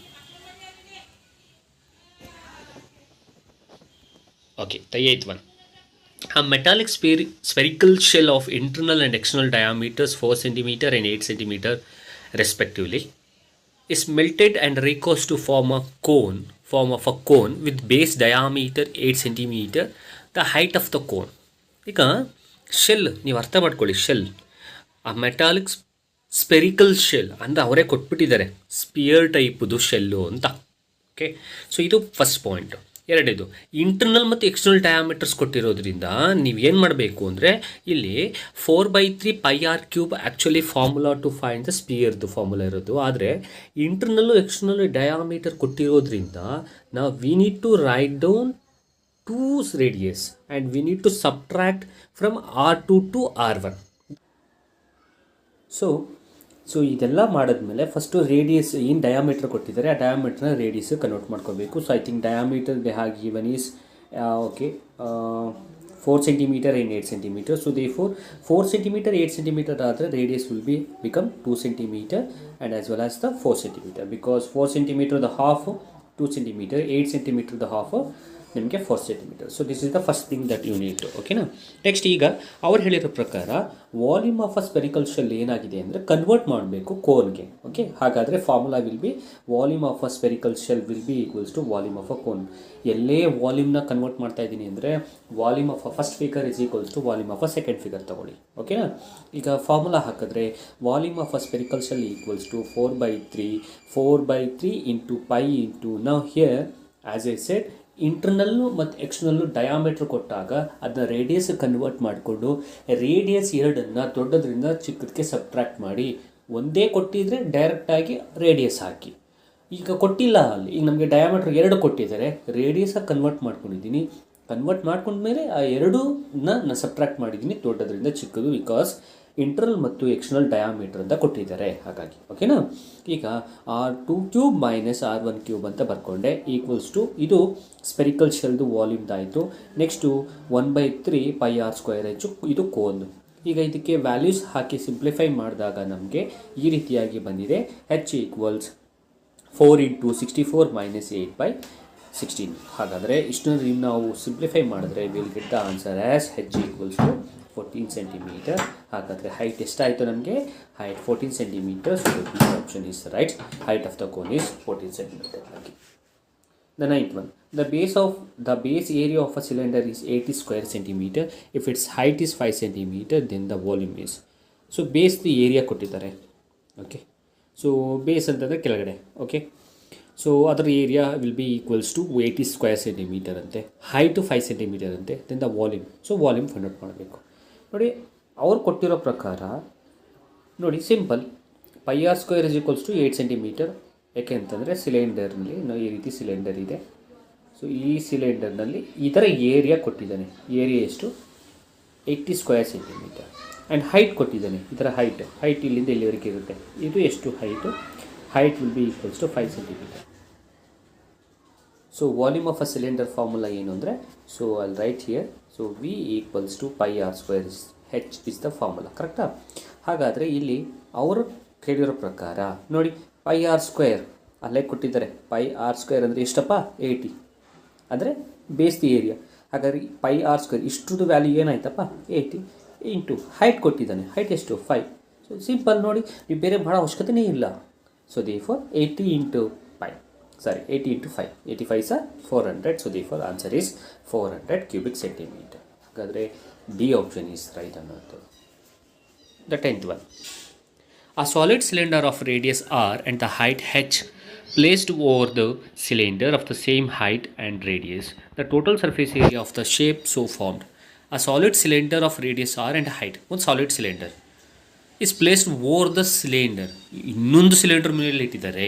Okay, the 8th one. A metallic spherical shell of internal and external diameters 4 cm and 8 cm respectively is melted and recoats to form of a cone with base diameter 8 cm, the height of the cone. ಈಗ shell ನೀವು ಅರ್ಥ ಮಾಡ್ಕೊಳ್ಳಿ, shell ಆ metallic spherical shell ಅಂದರೆ ಅವರೇ ಕೊಟ್ಬಿಟ್ಟಿದ್ದಾರೆ sphere ಟೈಪ್ದು shell ಅಂತ. ಓಕೆ, ಸೊ ಇದು ಫಸ್ಟ್ ಪಾಯಿಂಟ್. ಎರಡನೇದು ಇಂಟರ್ನಲ್ ಮತ್ತು ಎಕ್ಸ್ಟರ್ನಲ್ ಡಯಾಮೀಟರ್ಸ್ ಕೊಟ್ಟಿರೋದ್ರಿಂದ ನೀವೇನು ಮಾಡಬೇಕು ಅಂದರೆ ಇಲ್ಲಿ 4/3 πr³ actually formula to find the ಸ್ಪಿಯರ್ದು ಫಾರ್ಮುಲಾ ಇರೋದು. ಆದರೆ ಇಂಟರ್ನಲ್ಲು ಎಕ್ಸ್ಟರ್ನಲ್ ಡಯಾಮೀಟರ್ ಕೊಟ್ಟಿರೋದ್ರಿಂದ ನಾವು we need to write down 2's radius and we need to subtract from R2 to R1. ಸೊ ಇದೆಲ್ಲ ಮಾಡಿದ್ಮೇಲೆ ಫಸ್ಟು ರೇಡಿಯಸ್ ಏನು ಡಯಾಮೀಟರ್ ಕೊಟ್ಟಿದ್ದಾರೆ ಆ ಡಯಾಮೀಟರ್ನ ರೇಡಿಯಸ್ ಕನ್ವರ್ಟ್ ಮಾಡ್ಕೋಬೇಕು. So I think diameter they have given is okay 4 cm and 8 cm. So they 4 cm 8 cm ಆದರೆ radius will be become 2 cm and as well as the 4 cm, because 4 cm the half 2 cm, 8 cm the half ನಿಮಗೆ 4 cm. So this is the first thing that you need to. ಓಕೆನಾ. Next ಈಗ ಅವ್ರು ಹೇಳಿರೋ ಪ್ರಕಾರ volume of a spherical shell ಏನಾಗಿದೆ ಅಂದರೆ convert ಮಾಡಬೇಕು ಕೋನ್ಗೆ. ಓಕೆ, ಹಾಗಾದರೆ formula will be volume of a spherical shell will be equals to volume of a cone. ಎಲ್ಲೇ ವಾಲ್ಯೂಮ್ನ ಕನ್ವರ್ಟ್ ಮಾಡ್ತಾ ಇದ್ದೀನಿ ಅಂದರೆ volume of a first figure is equals to volume of a second figure ತಗೊಳ್ಳಿ. ಓಕೆನಾ. ಈಗ formula ಹಾಕಿದ್ರೆ volume of a spherical shell equals to 4/3 into pi into ನಾವು here as I said internal ಮತ್ತು ಎಕ್ಸ್ಟರ್ನಲ್ಲು ಡಯಾಮೀಟ್ರ್ ಕೊಟ್ಟಾಗ ಅದನ್ನ radius convert ಮಾಡಿಕೊಂಡು radius ಎರಡನ್ನು ದೊಡ್ಡದ್ರಿಂದ ಚಿಕ್ಕದಕ್ಕೆ ಸಬ್ಟ್ರಾಕ್ಟ್ ಮಾಡಿ, ಒಂದೇ ಕೊಟ್ಟಿದ್ರೆ ಡೈರೆಕ್ಟಾಗಿ ರೇಡಿಯಸ್ ಹಾಕಿ. ಈಗ ಕೊಟ್ಟಿಲ್ಲ ಅಲ್ಲಿ, ಈಗ ನಮಗೆ ಡಯಾಮೀಟ್ರ್ 2 ಕೊಟ್ಟಿದ್ದಾರೆ, ರೇಡಿಯಸಾಗಿ ಕನ್ವರ್ಟ್ ಮಾಡ್ಕೊಂಡಿದ್ದೀನಿ. ಕನ್ವರ್ಟ್ ಮಾಡ್ಕೊಂಡ್ಮೇಲೆ ಆ ಎರಡನ್ನ ನಾನು ಸಬ್ಟ್ರಾಕ್ಟ್ ಮಾಡಿದ್ದೀನಿ ದೊಡ್ಡದ್ರಿಂದ ಚಿಕ್ಕದು, ಬಿಕಾಸ್ ಇಂಟರ್ನಲ್ ಮತ್ತು ಎಕ್ಸ್ಟರ್ನಲ್ ಡಯಾಮೀಟರ್ ಅಂತ ಕೊಟ್ಟಿದ್ದಾರೆ ಹಾಗಾಗಿ. ಓಕೆನಾ. ಈಗ R2³ ಮೈನಸ್ R1³ ಅಂತ ಬರ್ಕೊಂಡೆ ಈಕ್ವಲ್ಸ್ ಟು ಇದು ಸ್ಪೆರಿಕಲ್ ಶೆಲ್ದು ವಾಲ್ಯೂಮ್ದಾಯಿತು. ನೆಕ್ಸ್ಟು 1/3 πr², ಇದು ಕೋನ್. ಈಗ ಇದಕ್ಕೆ ವ್ಯಾಲ್ಯೂಸ್ ಹಾಕಿ ಸಿಂಪ್ಲಿಫೈ ಮಾಡಿದಾಗ ನಮಗೆ ಈ ರೀತಿಯಾಗಿ ಬಂದಿದೆ. H equals 4 × 64 - 8/16. ಹಾಗಾದರೆ ಇಷ್ಟನ್ನು ನಾವು ಸಿಂಪ್ಲಿಫೈ ಮಾಡಿದ್ರೆ will get the answer as H equals to 14 cm. ಹಾಗಾದರೆ ಹೈಟ್ ಎಷ್ಟಾಯಿತು ನಮಗೆ? Height 14 cm. So the option is right. Height of the cone is 14 cm. ಹಾಗೆ the 9th one. The base area of a cylinder is 80 square centimeter. If its height is 5 cm, then the volume is. So ಬೇಸ್ದು area ಕೊಟ್ಟಿದ್ದಾರೆ. Okay, so base ಅಂತಂದರೆ ಕೆಳಗಡೆ. Okay, so ಅದರ area will be equals to 80 square centimetre ಅಂತೆ, height 5 cm ಅಂತೆ, then the volume. So volume find out ಮಾಡಬೇಕು. ನೋಡಿ ಅವ್ರು ಕೊಟ್ಟಿರೋ ಪ್ರಕಾರ ನೋಡಿ simple, πr² is equals to 8 cm. ಯಾಕೆ ಅಂತಂದರೆ ಸಿಲಿಂಡರ್ನಲ್ಲಿ ಈ ರೀತಿ ಸಿಲಿಂಡರ್ ಇದೆ. ಸೊ ಈ ಸಿಲಿಂಡರ್ನಲ್ಲಿ ಈ ಥರ ಏರಿಯಾ ಕೊಟ್ಟಿದ್ದಾನೆ. ಏರಿಯಾ ಎಷ್ಟು? 80 ಸ್ಕ್ವೇರ್ ಸೆಂಟಿಮೀಟರ್. ಆ್ಯಂಡ್ ಹೈಟ್ ಕೊಟ್ಟಿದ್ದಾನೆ. ಈ ಥರ ಹೈಟ್ ಇಲ್ಲಿಂದ ಇಲ್ಲಿವರೆಗೆ ಇರುತ್ತೆ. ಇದು ಎಷ್ಟು height? Height will be equals to 5 cm. So volume of a cylinder formula ಏನು ಅಂದರೆ, so I'll write here. So V equals to πr², H is the formula. ಕರೆಕ್ಟಾ? ಹಾಗಾದರೆ ಇಲ್ಲಿ ಅವರು ಕೇಳಿರೋ ಪ್ರಕಾರ ನೋಡಿ πr² ಅಲ್ಲೇ ಕೊಟ್ಟಿದ್ದಾರೆ. πr² ಅಂದರೆ ಎಷ್ಟಪ್ಪ? 80 ಅಂದರೆ ಬೇಸ್ದು ಏರಿಯಾ. ಹಾಗಾದರೆ πr² ಇಷ್ಟುದು ವ್ಯಾಲ್ಯೂ ಏನಾಯ್ತಪ್ಪ? 80 ಇಂಟು ಹೈಟ್ ಕೊಟ್ಟಿದ್ದಾನೆ. ಹೈಟ್ ಎಷ್ಟು? 5. ಸೊ ಸಿಂಪಲ್ ನೋಡಿ, ನೀವು ಬೇರೆ ಮಾಡೋ ಅವಶ್ಯಕತೆಯೇ ಇಲ್ಲ. So therefore 80 × 5. 85 sir 400. So therefore answer is 400 cubic centimeter. ಹಾಗಾದರೆ ಡಿ ಆಪ್ಷನ್ ಈಸ್ ರೈಟ್ ಅನ್ನೋದು. The 10th one. A solid cylinder of radius r and the height h placed over the cylinder of the same height and radius. The total surface area of the shape so formed. A solid cylinder of radius r and height. One solid cylinder is placed over the cylinder. ಇನ್ನೊಂದು cylinder ಮೇಲೆ ಇಟ್ಟಿದ್ದಾರೆ.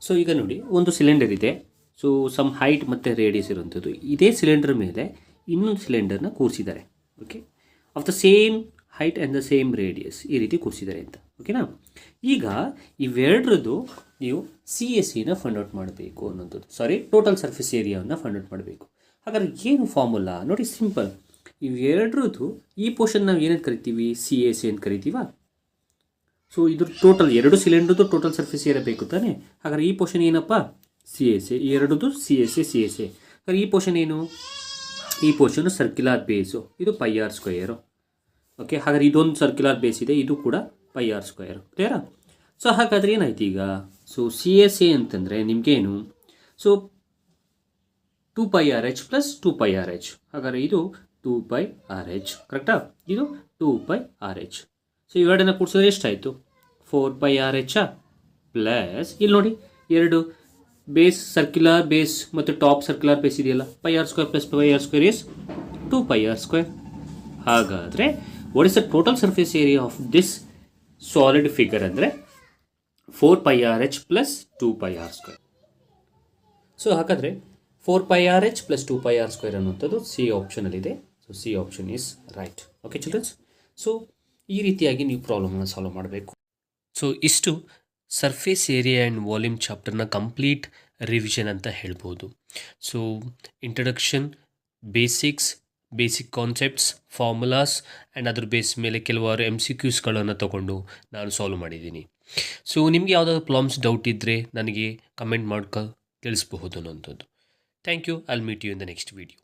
So ಈಗ ನೋಡಿ, ಒಂದು cylinder ಇದೆ. So some height ಮತ್ತು radius ಇರುವಂಥದ್ದು. ಇದೇ ಸಿಲಿಂಡರ್ ಮೇಲೆ ಇನ್ನೊಂದು ಸಿಲಿಂಡರ್ನ ಕೂರಿಸಿದ್ದಾರೆ. Okay, of the same height and the same radius ಈ ರೀತಿ ಕೂರಿಸಿದ್ದಾರೆ ಅಂತ. ಓಕೆನಾ. ಈಗ ಇವೆರಡರದ್ದು ನೀವು CSEನ ಫೈಂಡ್ ಔಟ್ ಮಾಡಬೇಕು ಅನ್ನೋಂಥದ್ದು, ಸಾರಿ ಟೋಟಲ್ ಸರ್ಫೇಸ್ ಏರಿಯಾವನ್ನು ಫೈಂಡ್ ಔಟ್ ಮಾಡಬೇಕು. ಹಾಗಾದ್ರೆ ಏನು ಫಾರ್ಮುಲಾ ನೋಡಿ, ಸಿಂಪಲ್. ಇವೆರಡರದ್ದು ಈ ಪೋರ್ಷನ್ ನಾವು ಏನಂತ ಕರಿತೀವಿ, CSE ಅಂತ ಕರಿತೀವ. ಸೊ ಇದ್ರ ಟೋಟಲ್ ಎರಡು ಸಿಲಿಂಡ್ರದ್ದು ಟೋಟಲ್ ಸರ್ಫೇಸ್ ಏರಿಯಾ ಬೇಕು ತಾನೆ. ಹಾಗಾದ್ರೆ ಈ ಪೋರ್ಷನ್ ಏನಪ್ಪ, CSE. ಈ ಎರಡದ್ದು CSE. ಹಾಗಾದ್ರೆ ಈ ಪೋರ್ಷನ್ ಏನು, ಈ ಪೋರ್ಷನ್ ಸರ್ಕ್ಯುಲರ್ ಬೇಸು, ಇದು πr². ಓಕೆ, ಹಾಗಾದ್ರೆ ಇದೊಂದು ಸರ್ಕ್ಯುಲರ್ ಬೇಸ್ ಇದೆ, ಇದು ಕೂಡ πr². ಕ್ಲಿಯರಾ. ಸೊ ಹಾಗಾದ್ರೆ ಏನಾಯ್ತು ಈಗ, ಸೊ CSE ಅಂತಂದರೆ ನಿಮಗೇನು, ಸೊ 2πRh ಪ್ಲಸ್ 2πRh. ಹಾಗಾದ್ರೆ ಇದು 2πRh, ಕರೆಕ್ಟಾ. ಇದು 2πRh. ಸೊ ಇವೆರಡನ್ನ ಕೂಡಿಸಿದ್ರೆ ಎಷ್ಟಾಯಿತು, 4πRh ಪ್ಲಸ್ ಇಲ್ಲಿ ನೋಡಿ ಎರಡು ಬೇಸ್ ಸರ್ಕ್ಯುಲರ್ ಬೇಸ್ ಮತ್ತು ಟಾಪ್ ಸರ್ಕ್ಯುಲರ್ ಬೇಸ್ ಇದೆಯಲ್ಲ, πr² plus πr² is 2πr². ಹಾಗಾದರೆ what is the total surface area of this solid figure ಅಂದರೆ 4πRh ಪ್ಲಸ್ 2πr². ಸೊ ಹಾಗಾದರೆ 4πRh ಪ್ಲಸ್ 2πr² ಅನ್ನುವಂಥದ್ದು ಸಿ ಆಪ್ಷನಲ್ಲಿದೆ. So C option is right. Okay childrens, so ಈ ರೀತಿಯಾಗಿ ನೀವು ಪ್ರಾಬ್ಲಮ್ನ solve ಮಾಡಬೇಕು. ಸೊ ಇಷ್ಟು ಸರ್ಫೇಸ್ ಏರಿಯಾ ಆ್ಯಂಡ್ ವಾಲ್ಯೂಮ್ ಚಾಪ್ಟರ್ನ ಕಂಪ್ಲೀಟ್ ರಿವಿಷನ್ ಅಂತ ಹೇಳ್ಬೋದು. So introduction, basic concepts, formulas and ಅದ್ರ ಬೇಸ್ ಮೇಲೆ ಕೆಲವಾರು MCQಸ್ಗಳನ್ನು ತಗೊಂಡು ನಾನು ಸಾಲ್ವ್ ಮಾಡಿದ್ದೀನಿ. ಸೊ ನಿಮಗೆ ಯಾವುದಾದ್ರು ಪ್ರಾಬ್ಲಮ್ಸ್ ಡೌಟ್ ಇದ್ದರೆ ನನಗೆ ಕಮೆಂಟ್ ಮಾಡ್ಕೊ ತಿಳಿಸಬಹುದು ಅನ್ನೋಂಥದ್ದು. Thank you. I'll meet you in the next video.